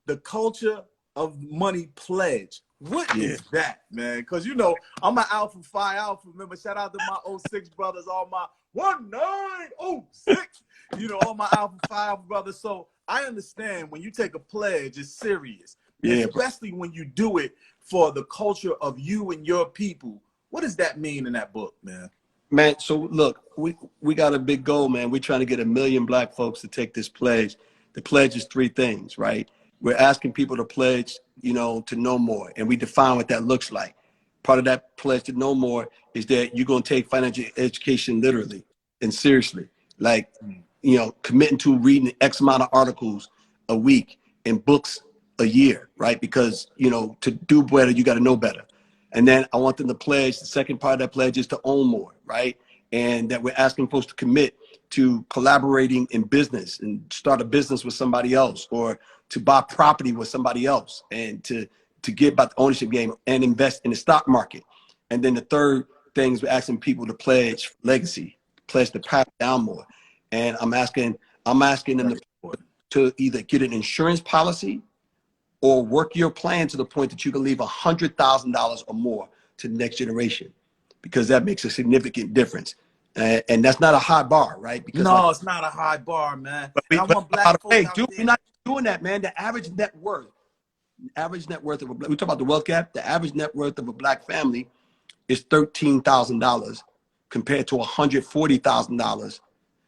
the culture of money pledge. What is that, man? Because, you know, I'm an Alpha Phi Alpha. Remember, shout out to my 06 brothers, all my 1906, you know, all my Alpha Phi Alpha brothers. So I understand when you take a pledge, it's serious. Yeah, especially when you do it for the culture of you and your people. What does that mean in that book, man? Man, so look, we got a big goal, man. We're trying to get 1 million Black folks to take this pledge. The pledge is 3 things, right? We're asking people to pledge, you know, to know more, and we define what that looks like. Part of that pledge to know more is that you're going to take financial education literally and seriously, like, you know, committing to reading X amount of articles a week and books a year, right? Because, you know, to do better, you got to know better. And then I want them to pledge, the second part of that pledge is to own more, right? And that we're asking folks to commit to collaborating in business and start a business with somebody else, or to buy property with somebody else, and to get about the ownership game and invest in the stock market. And then the third thing is we're asking people to pledge legacy, pledge to pass down more. And I'm asking them to either get an insurance policy or work your plan to the point that you can leave $100,000 or more to the next generation, because that makes a significant difference. And that's not a high bar, right? Because no, it's not a high bar, man. We're not doing that, man. The average net worth of we talk about the wealth gap. The average net worth of a Black family is $13,000 compared to $140,000.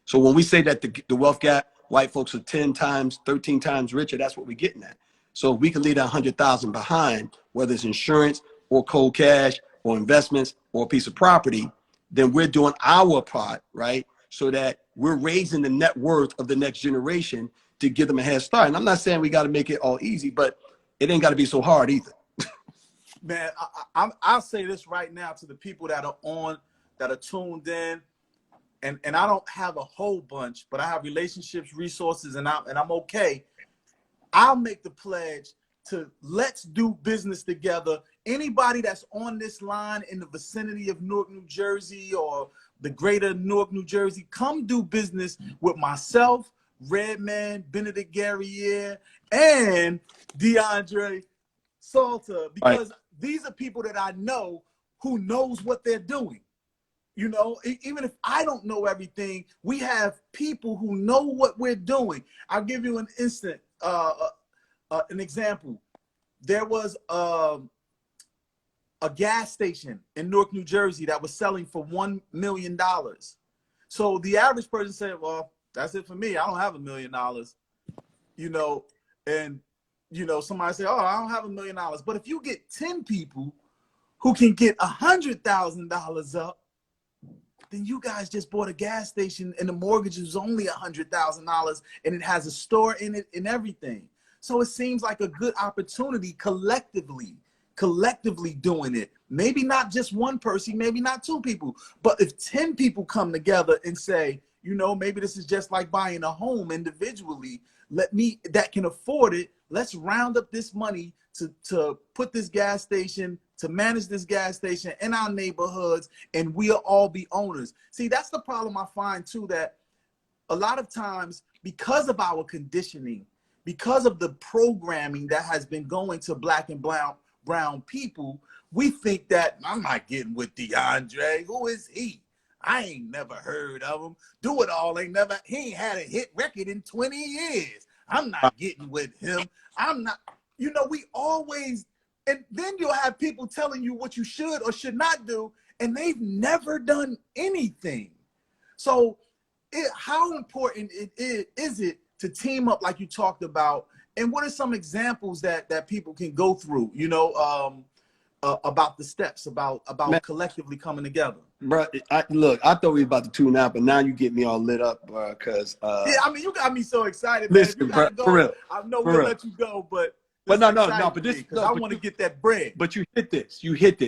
So when we say that the wealth gap, white folks are 10 times, 13 times richer, that's what we're getting at. So if we can leave that 100,000 behind, whether it's insurance or cold cash or investments or a piece of property, then we're doing our part, right? So that we're raising the net worth of the next generation to give them a head start. And I'm not saying we got to make it all easy, but it ain't got to be so hard either. Man, I'll say this right now to the people that are on, that are tuned in, and I don't have a whole bunch, but I have relationships, resources, and I'm okay. I'll make the pledge to let's do business together. Anybody that's on this line in the vicinity of Newark, New Jersey, or the greater Newark, New Jersey, come do business with myself, Redman, Benedict Guerriere, and DeAndre Salter, Right. because these are people that I know who knows what they're doing. You know, even if I don't know everything, we have people who know what we're doing. I'll give you an example. There was a gas station in Newark, New Jersey that was selling for $1 million. So the average person said, well, that's it for me. I don't have $1 million. You know, and, you know, somebody say, oh, I don't have $1 million. But if you get 10 people who can get $100,000 up, then you guys just bought a gas station and the mortgage is only $100,000 and it has a store in it and everything. So it seems like a good opportunity collectively doing it. Maybe not just one person, maybe not 2 people, but if 10 people come together and say, you know, maybe this is just like buying a home individually. That can afford it. Let's round up this money to put this gas station, to manage this gas station in our neighborhoods, and we'll all be owners. See, that's the problem I find too, that a lot of times because of our conditioning, because of the programming that has been going to Black and brown people, we think that I'm not getting with DeAndre. Who is he? I ain't never heard of him. Do It All he ain't had a hit record in 20 years. I'm not getting with him. I'm not, you know, we always, and then you'll have people telling you what you should or should not do, and they've never done anything. So how important is it to team up like you talked about? And what are some examples that people can go through, you know, about the steps, about Man, collectively coming together? bro, look, I thought we were about to tune out, but now you get me all lit up, bro, because Yeah, I mean, you got me so excited, man. If listen, you bro, gotta go, for real, I know for we'll real. let you go, but But this no, is exciting but to me this, because I want to get that bread. But you hit this.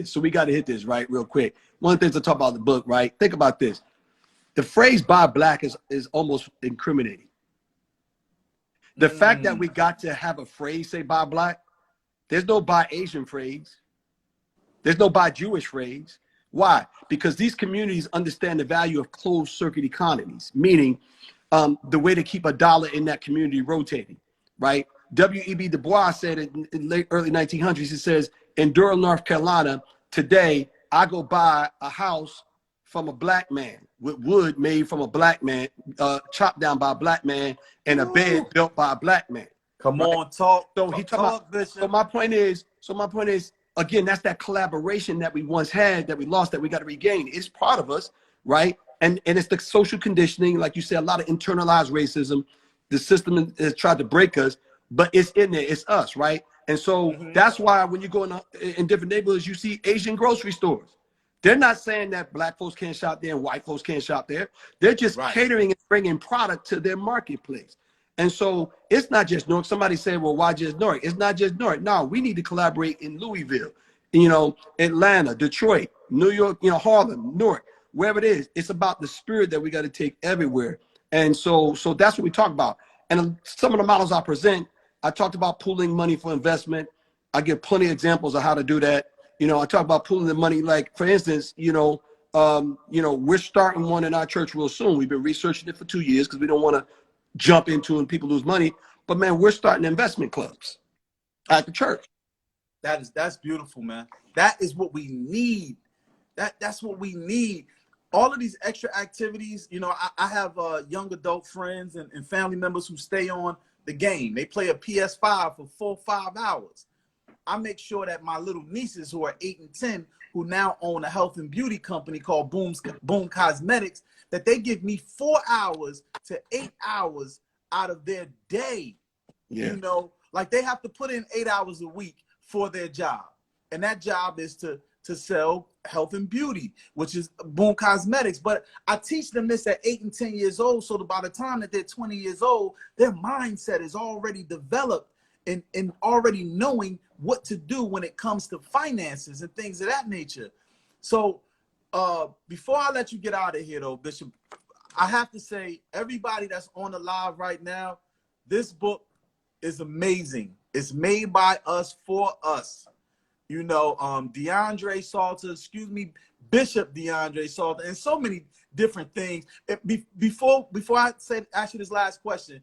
So we got to hit this, right, real quick. One of the things I talk about in the book, right? Think about this. The phrase "buy black" is almost incriminating. The fact that we got to have a phrase say "buy black," there's no "buy Asian" phrase. There's no "buy Jewish" phrase. Why? Because these communities understand the value of closed circuit economies, meaning the way to keep a dollar in that community rotating, right? W.E.B. Du Bois said in late early 1900s, he says, in Durham, North Carolina, today, I go buy a house from a black man with wood made from a black man, chopped down by a black man, and a bed built by a black man. Come Right? on, talk. So he talking about, Bishop. so my point is, again, that's that collaboration that we once had, that we lost, that we got to regain. It's part of us, right? And it's the social conditioning, like you said, a lot of internalized racism. The system has tried to break us, but it's in there. It's us, right? And so that's why when you go in different neighborhoods, you see Asian grocery stores. They're not saying that black folks can't shop there and white folks can't shop there. They're just catering and bringing product to their marketplace. And so it's not just Newark. Somebody said, well, why just Newark? It's not just Newark. No, we need to collaborate in Louisville, you know, Atlanta, Detroit, New York, you know, Harlem, Newark, wherever it is. It's about the spirit that we got to take everywhere. And so that's what we talk about. And some of the models I present, I talked about pooling money for investment. I give plenty of examples of how to do that. You know, I talk about pooling the money, like, for instance, we're starting one in our church real soon. We've been researching it for 2 years because we don't want to jump into and people lose money. But man, we're starting investment clubs at the church. That's beautiful, man. That is what we need. That's what we need. All of these extra activities, you know, I have young adult friends and family members who stay on the game. They play a PS5 for 4 or 5 hours. I make sure that my little nieces who are 8 and 10, who now own a health and beauty company called Boom Cosmetics, that they give me 4 hours to 8 hours out of their day. Yeah. You know, like they have to put in 8 hours a week for their job. And that job is to sell health and beauty, which is Boom Cosmetics. But I teach them this at 8 and 10 years old, so that by the time that they're 20 years old, their mindset is already developed and already knowing what to do when it comes to finances and things of that nature. So before I let you get out of here, though, Bishop, I have to say, everybody that's on the live right now, this book is amazing. It's made by us for us. You know, DeAndre Salter, Bishop DeAndre Salter, and so many different things. Before I ask you this last question,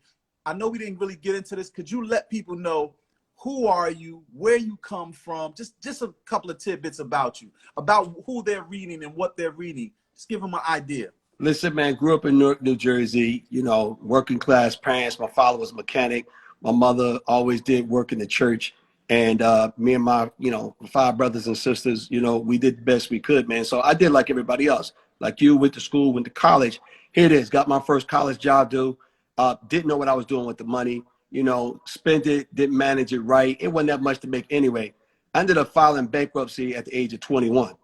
I know we didn't really get into this. Could you let people know who are you, where you come from, just a couple of tidbits about you, about who they're reading and what they're reading. Just give them an idea. Listen, man, grew up in Newark, New Jersey, you know, working class parents. My father was a mechanic. My mother always did work in the church. And me and my, you know, 5 brothers and sisters, you know, we did the best we could, man. So I did like everybody else. Like you, went to school, went to college. Here it is, got my first college job due. Didn't know what I was doing with the money. You know, spent it, didn't manage it right. It wasn't that much to make anyway. I ended up filing bankruptcy at the age of 21,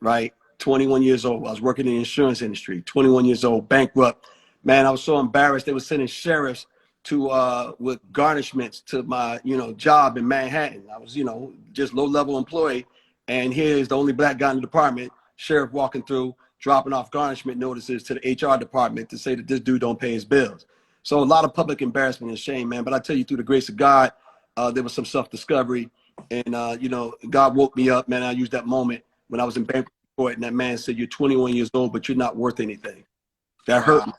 right? 21 years old. I was working in the insurance industry. 21 years old, bankrupt. Man, I was so embarrassed. They were sending sheriffs to with garnishments to my, you know, job in Manhattan. I was, you know, just low-level employee, and here's the only black guy in the department, sheriff walking through, dropping off garnishment notices to the HR department to say that this dude don't pay his bills. So a lot of public embarrassment and shame, man. But I tell you, through the grace of God, there was some self-discovery, and you know, God woke me up, man. I used that moment when I was in bankruptcy court, and that man said, "You're 21 years old, but you're not worth anything." That hurt me.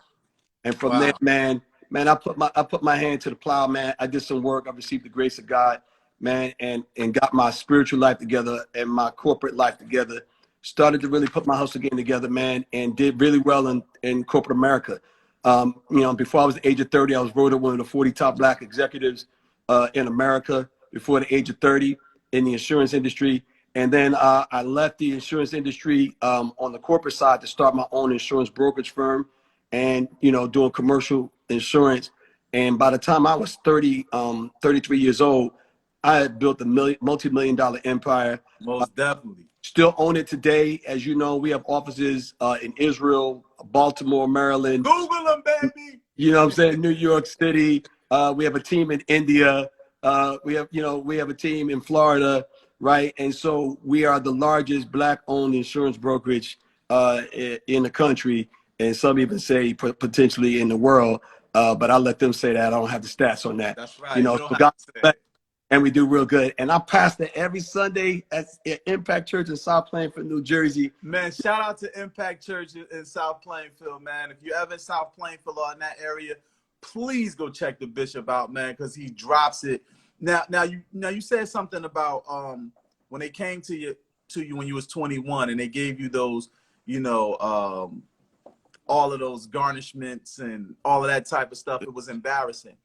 And from there, man, I put my hand to the plow, man. I did some work. I received the grace of God, man, and got my spiritual life together and my corporate life together. Started to really put my hustle game together, man, and did really well in corporate America. You know, before I was the age of 30, I was voted one of the 40 top black executives in America before the age of 30 in the insurance industry. And then I left the insurance industry on the corporate side to start my own insurance brokerage firm and, you know, doing commercial insurance. And by the time I was 33 years old, I had built a multi-million-dollar empire. Most definitely. Still own it today. As you know, we have offices in Israel, Baltimore, Maryland. Google them, baby. You know what I'm saying? New York City. We have a team in India. We have a team in Florida, right? And so we are the largest black-owned insurance brokerage in the country, and some even say potentially in the world. But I let them say that. I don't have the stats on that. That's right. You know, You don't so have to say it. and we do real good. And I pastor every Sunday at Impact Church in South Plainfield, New Jersey. Man, shout out to Impact Church in South Plainfield, man. If you're ever in South Plainfield or in that area, please go check the bishop out, man, because he drops it. Now you said something about when they came to you when you was 21 and they gave you those, you know, all of those garnishments and all of that type of stuff. It was embarrassing.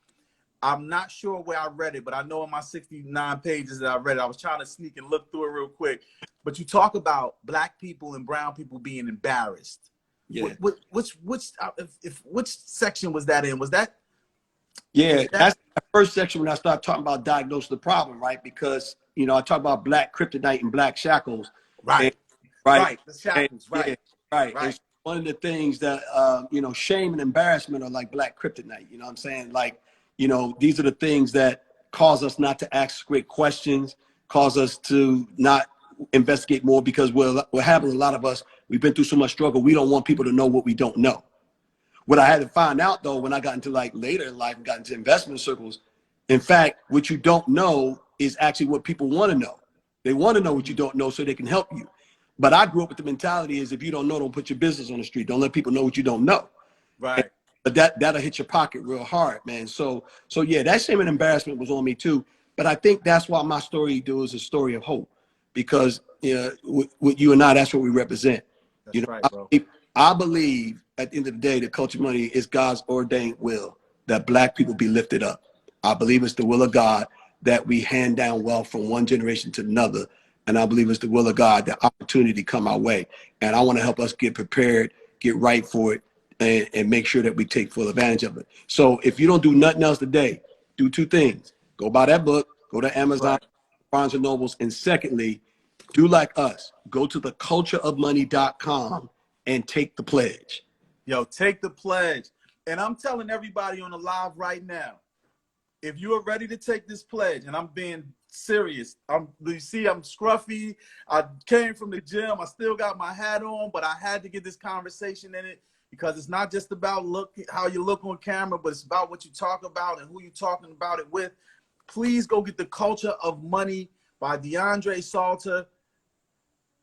I'm not sure where I read it, but I know in my 69 pages that I read it, I was trying to sneak and look through it real quick. But you talk about black people and brown people being embarrassed. Yeah. Which section was that in? Was that? Yeah, that's the first section when I start talking about diagnosing the problem, right? Because, you know, I talk about black kryptonite and black shackles. Right. And, Right. The shackles, and, right. Yeah, right. Right. And so one of the things that, you know, shame and embarrassment are like black kryptonite. You know what I'm saying? Like, you know, these are the things that cause us not to ask great questions, cause us to not investigate more, because what happens, a lot of us, we've been through so much struggle, we don't want people to know what we don't know. What I had to find out, though, when I got into like later in life and got into investment circles, in fact, what you don't know is actually what people want to know. They want to know what you don't know so they can help you. But I grew up with the mentality is if you don't know, don't put your business on the street. Don't let people know what you don't know. Right. But that'll hit your pocket real hard, man. So yeah, that shame and embarrassment was on me too. But I think that's why my story is a story of hope, because you know, with you and I, that's what we represent. That's you know, right, bro. I believe at the end of the day, the culture money is God's ordained will that black people be lifted up. I believe it's the will of God that we hand down wealth from one generation to another. And I believe it's the will of God that opportunity come our way. And I want to help us get prepared, get right for it, and make sure that we take full advantage of it. So if you don't do nothing else today, do 2 things. Go buy that book, go to Amazon, Barnes and Nobles. And secondly, do like us. Go to thecultureofmoney.com and take the pledge. Yo, take the pledge. And I'm telling everybody on the live right now, if you are ready to take this pledge, and I'm being serious, you see I'm scruffy. I came from the gym. I still got my hat on, but I had to get this conversation in it, because it's not just about how you look on camera, but it's about what you talk about and who you're talking about it with. Please go get The Culture of Money by DeAndre Salter.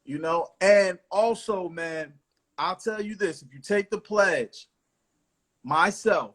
You know, and also, man, I'll tell you this. If you take the pledge, myself,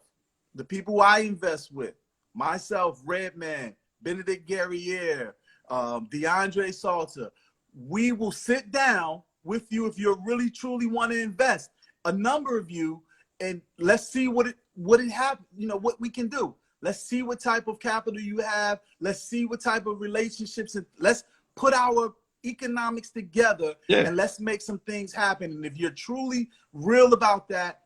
the people I invest with, myself, Redman, Benedict Guerriere, DeAndre Salter. We will sit down with you if you really truly want to invest. A number of you, and let's see what it happens. You know what we can do. Let's see what type of capital you have. Let's see what type of relationships, and let's put our economics together, and let's make some things happen. And if you're truly real about that,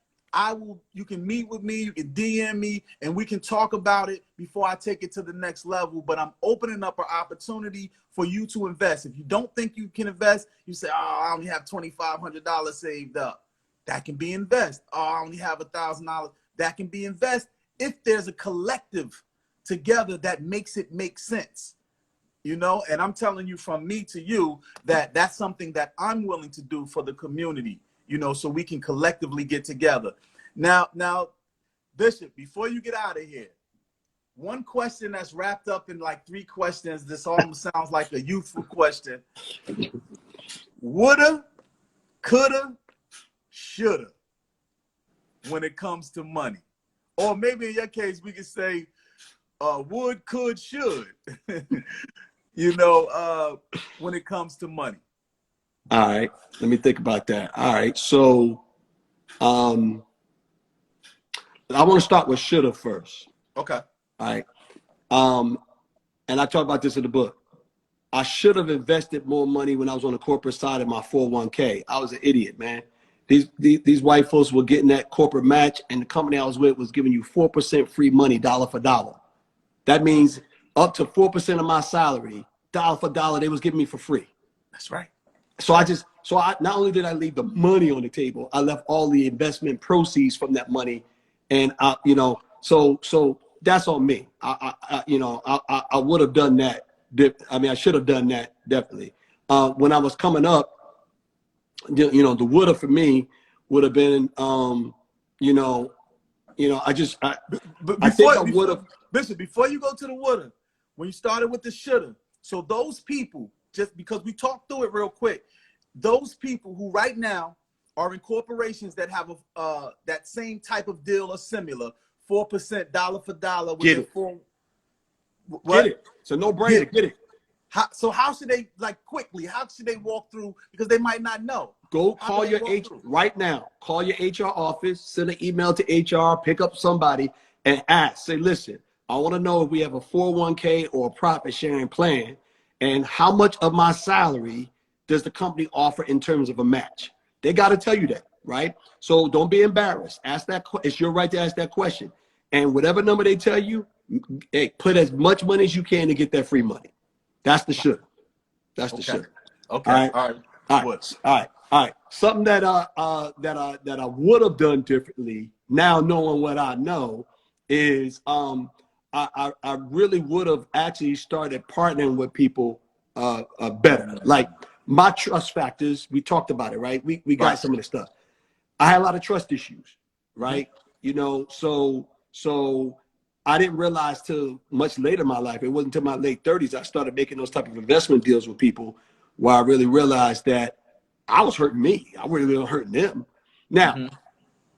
you can meet with me, you can DM me, and we can talk about it before I take it to the next level. But I'm opening up an opportunity for you to invest. If you don't think you can invest, you say, oh, I only have $2,500 saved up. That can be invest. Oh, I only have $1,000. That can be invest if there's a collective together that makes it make sense. You know, and I'm telling you from me to you that that's something that I'm willing to do for the community, you know, so we can collectively get together. Now, Bishop, before you get out of here, one question that's wrapped up in like 3 questions. This almost sounds like a youthful question. Woulda, coulda, shoulda when it comes to money. Or maybe in your case, we could say would, could, should, you know, when it comes to money. All right, let me think about that. All right, so I want to start with shoulda first. Okay. All right. And I talk about this in the book. I should have invested more money when I was on the corporate side of my 401k. I was an idiot, man. These white folks were getting that corporate match, and the company I was with was giving you 4% free money, dollar for dollar. That means up to 4% of my salary, dollar for dollar, they was giving me for free. That's right. So I not only did I leave the money on the table, I left all the investment proceeds from that money, and so that's on me. I would have done that. I mean, I should have done that definitely. When I was coming up, the woulda for me would have been, I think I would have. Bishop, before you go to the woulda, when you started with the shoulda, so those people, just because we talked through it real quick, those people who right now are in corporations that have that same type of deal or similar, 4% dollar for dollar. Get it. What? Get it. It's a no-brainer. Get it. How should they, like, quickly, how should they walk through? Because they might not know. Go call your HR right now. Call your HR office, send an email to HR, pick up somebody and ask. Say, listen, I want to know if we have a 401k or a profit sharing plan, and how much of my salary does the company offer in terms of a match? They got to tell you that, right? So don't be embarrassed. Ask that. It's your right to ask that question. And whatever number they tell you, hey, put as much money as you can to get that free money. That's the should. That's the should. Okay. All right. Something that I would have done differently, now knowing what I know, is I really would have actually started partnering with people better. Like my trust factors, we talked about it, right? We got some of the stuff. I had a lot of trust issues, right? So I didn't realize till much later in my life, it wasn't until my late 30s, I started making those type of investment deals with people where I really realized that I was hurting me. I really wasn't hurting them. Now,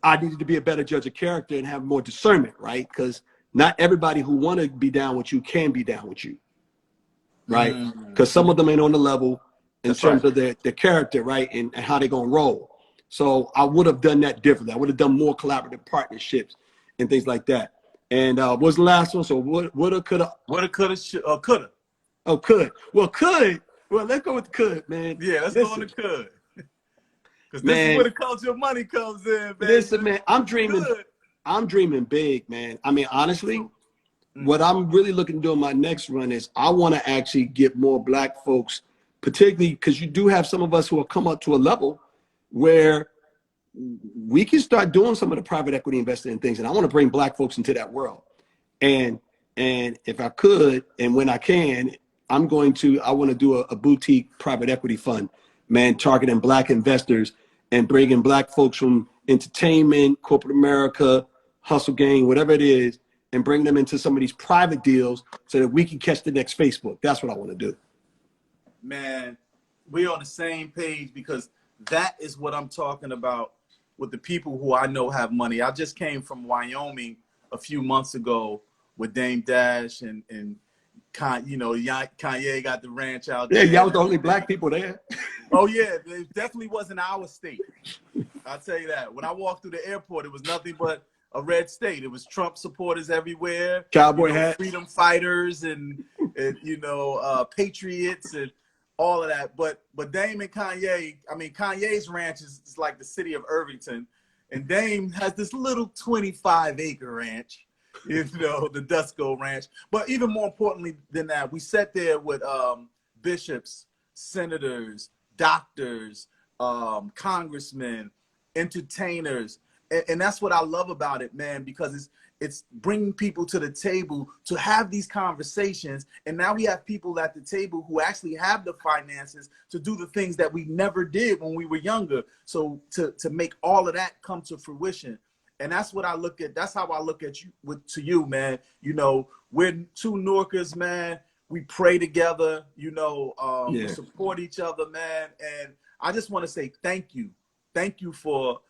I needed to be a better judge of character and have more discernment, right? Because not everybody who want to be down with you can be down with you, right? Because some of them ain't on the level in terms of their character, right? And how they're going to roll. So I would have done that differently. I would have done more collaborative partnerships and things like that. And what was the last one? So woulda, coulda. Woulda, coulda, coulda. Oh, could. Well, could. Well, let's go with could, man. Yeah, let's go with the could. Because this is where the culture of money comes in, man. Listen, man, I'm dreaming big, man. I mean, honestly, what I'm really looking to do in my next run is I want to actually get more Black folks, particularly because you do have some of us who have come up to a level where we can start doing some of the private equity investing and things. And I want to bring Black folks into that world. And if I could, and when I can, I want to do a boutique private equity fund, man, targeting Black investors and bringing Black folks from entertainment, corporate America, hustle gang, whatever it is, and bring them into some of these private deals so that we can catch the next Facebook. That's what I want to do. Man, we're on the same page, because that is what I'm talking about with the people who I know have money. I just came from Wyoming a few months ago with Dame Dash and Kanye got the ranch out Yeah, there. y'all was the only black people there. Oh yeah, it definitely wasn't our state. I'll tell you that. When I walked through the airport, it was nothing but a red state. It was Trump supporters everywhere, Cowboy hats, freedom fighters, and patriots, and all of that. But Dame and Kanye, I mean, Kanye's ranch is like the city of Irvington, and Dame has this little 25-acre ranch, the Dusko Ranch. But even more importantly than that, we sat there with bishops, senators, doctors, congressmen, entertainers, and that's what I love about it, man, because it's bringing people to the table to have these conversations. And now we have people at the table who actually have the finances to do the things that we never did when we were younger. So to make all of that come to fruition. And that's what I look at. That's how I look at you, to you, man. We're two Norkers, man. We pray together, we support each other, man. And I just want to say thank you. Thank you for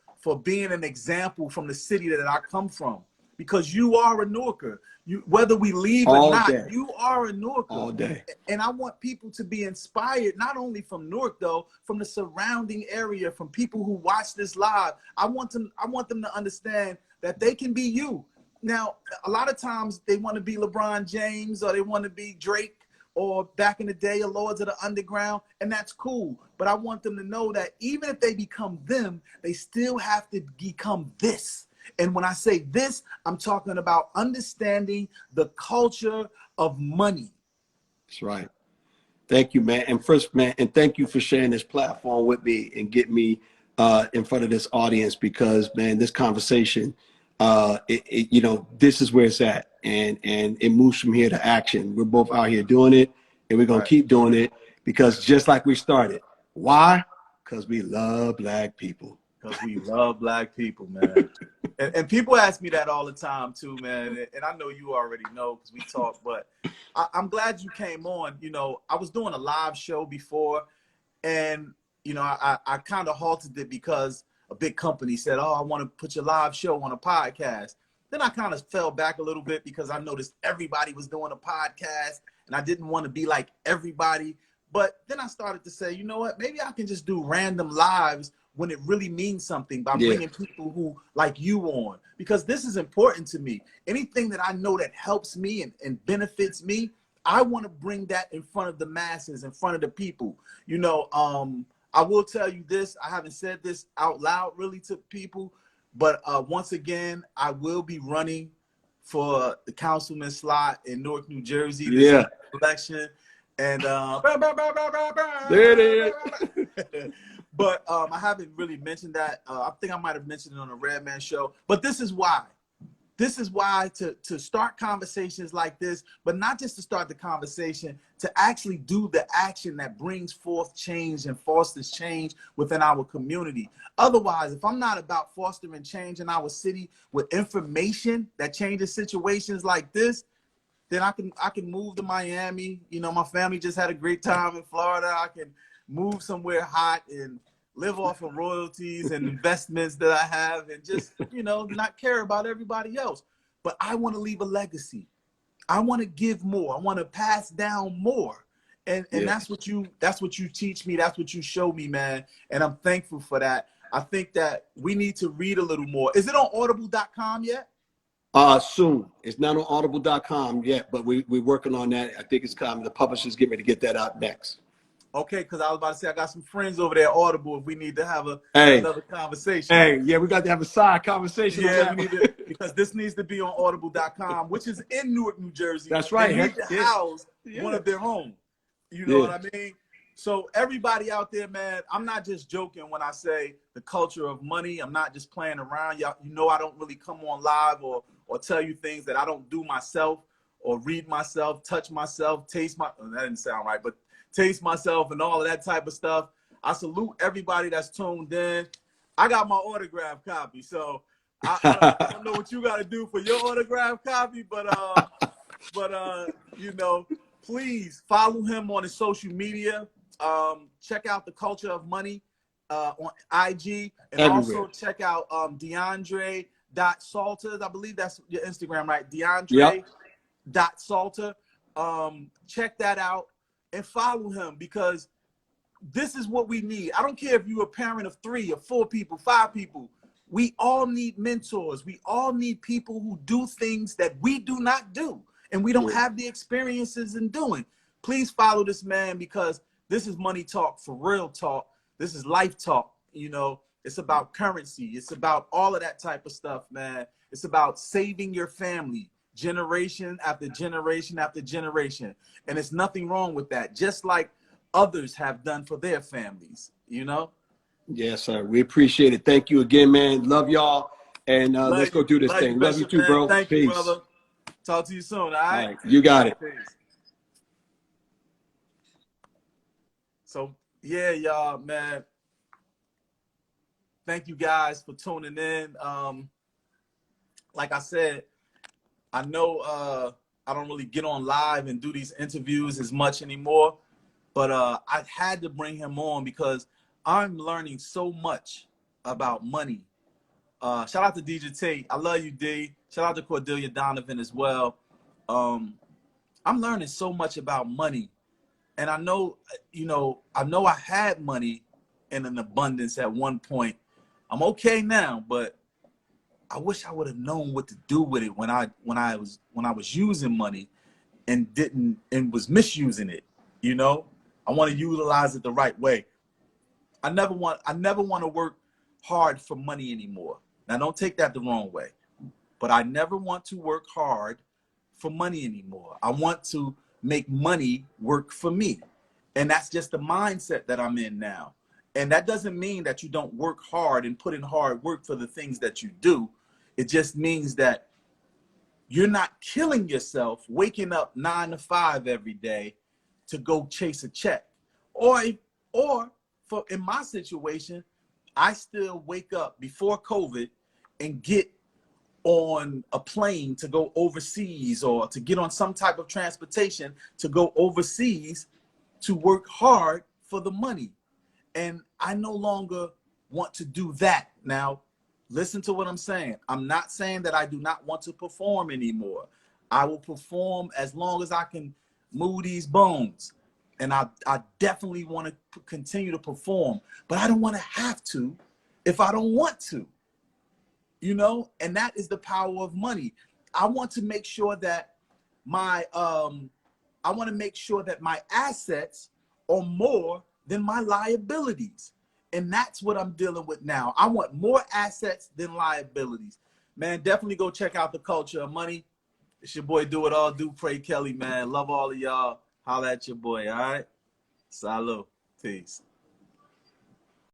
being an example from the city that I come from, because you are a Norker. Whether we leave or not, you are a Norker. All day. And I want people to be inspired, not only from Newark, though, from the surrounding area, from people who watch this live. I want them to understand that they can be you. Now, a lot of times they want to be LeBron James, or they want to be Drake, or back in the day, Lords of the Underground, and that's cool. But I want them to know that even if they become them, they still have to become this. And when I say this, I'm talking about understanding the culture of money. That's right. Thank you, man. And first, man, and thank you for sharing this platform with me and get me in front of this audience, because, man, this conversation, this is where it's at, and it moves from here to action. We're both out here doing it, and we're going to keep doing it, because just like we started. Why? Because we love black people. Because we love black people, man. and people ask me that all the time too, man. And I know you already know because we talk, but I'm glad you came on. I was doing a live show before, and I kind of halted it because a big company said, "Oh, I want to put your live show on a podcast." Then I kind of fell back a little bit because I noticed everybody was doing a podcast, and I didn't want to be like everybody. But then I started to say, you know what? Maybe I can just do random lives when it really means something, by bringing people who like you on, because this is important to me. Anything that I know that helps me and benefits me, I want to bring that in front of the masses, in front of the people. I will tell you this, I haven't said this out loud really to people, but once again, I will be running for the councilman slot in Newark, New Jersey this election. And there it is. But I haven't really mentioned that. I think I might have mentioned it on the Red Man show. But this is why. This is why to start conversations like this, but not just to start the conversation, to actually do the action that brings forth change and fosters change within our community. Otherwise, if I'm not about fostering change in our city with information that changes situations like this, then I can move to Miami. My family just had a great time in Florida. I can move somewhere hot and live off of royalties and investments that I have, and just, not care about everybody else. But I want to leave a legacy. I want to give more. I want to pass down more. And that's what you teach me. That's what you show me, man. And I'm thankful for that. I think that we need to read a little more. Is it on audible.com yet? Soon. It's not on audible.com yet, but we're working on that. I think it's coming. The publisher's getting ready to get that out next. Okay, because I was about to say I got some friends over there at Audible if we need to have another conversation. Hey, yeah, we got to have a side conversation. Yeah, we need to, because this needs to be on audible.com, which is in Newark, New Jersey. That's right. They need to house one of their own. You know what I mean? So everybody out there, man, I'm not just joking when I say the culture of money. I'm not just playing around. Y'all, I don't really come on live or tell you things that I don't do myself, or read myself, touch myself, taste that didn't sound right, but taste myself and all of that type of stuff. I salute everybody that's tuned in. I got my autograph copy, so I don't know what you got to do for your autograph copy, but please follow him on his social media. Check out The Culture of Money on IG, and also check out DeAndre.Salter. I believe that's your Instagram, right? DeAndre.Salter. check that out and follow him, because this is what we need. I don't care if you're a parent of 3 or 4 people, 5 people. We all need mentors. We all need people who do things that we do not do and we don't have the experiences in doing. Please follow this man, because this is money talk, for real talk. This is life talk. You know, it's about currency. It's about all of that type of stuff, man. It's about saving your family, generation after generation after generation. And there's nothing wrong with that. Just like others have done for their families, you know? Yes, sir. We appreciate it. Thank you again, man. Love y'all. And let's go do this thing. Love you too, bro. Thank Peace. you, brother. Talk to you soon, all right? All right. You got it. Peace. So, yeah, y'all, man. Thank you guys for tuning in. Like I said, I know I don't really get on live and do these interviews as much anymore, but I had to bring him on because I'm learning so much about money. Shout out to DJ Tate. I love you, D. Shout out to Cordelia Donovan as well. I'm learning so much about money. And I know, you know, I had money in an abundance at one point. I'm okay now, but I wish I would have known what to do with it when I was using money and was misusing it. You know, I want to utilize it the right way. I never want to work hard for money anymore. Now, don't take that the wrong way, but I never want to work hard for money anymore. I want to make money work for me. And that's just the mindset that I'm in now. And that doesn't mean that you don't work hard and put in hard work for the things that you do. It just means that you're not killing yourself waking up 9 to 5 every day to go chase a check. Or for in my situation, I still wake up before COVID and get on a plane to go overseas, or to get on some type of transportation to go overseas to work hard for the money. And I no longer want to do that. Now, listen to what I'm saying. I'm not saying that I do not want to perform anymore. I will perform as long as I can move these bones. And I definitely want to continue to perform, but I don't want to have to if I don't want to, you know? And that is the power of money. I want to make sure that my assets are more than my liabilities. And that's what I'm dealing with now. I want more assets than liabilities. Man, definitely go check out The Culture of Money. It's your boy Do It All, Dupre Kelly, man. Love all of y'all. Holla at your boy, all right? Salud. Peace.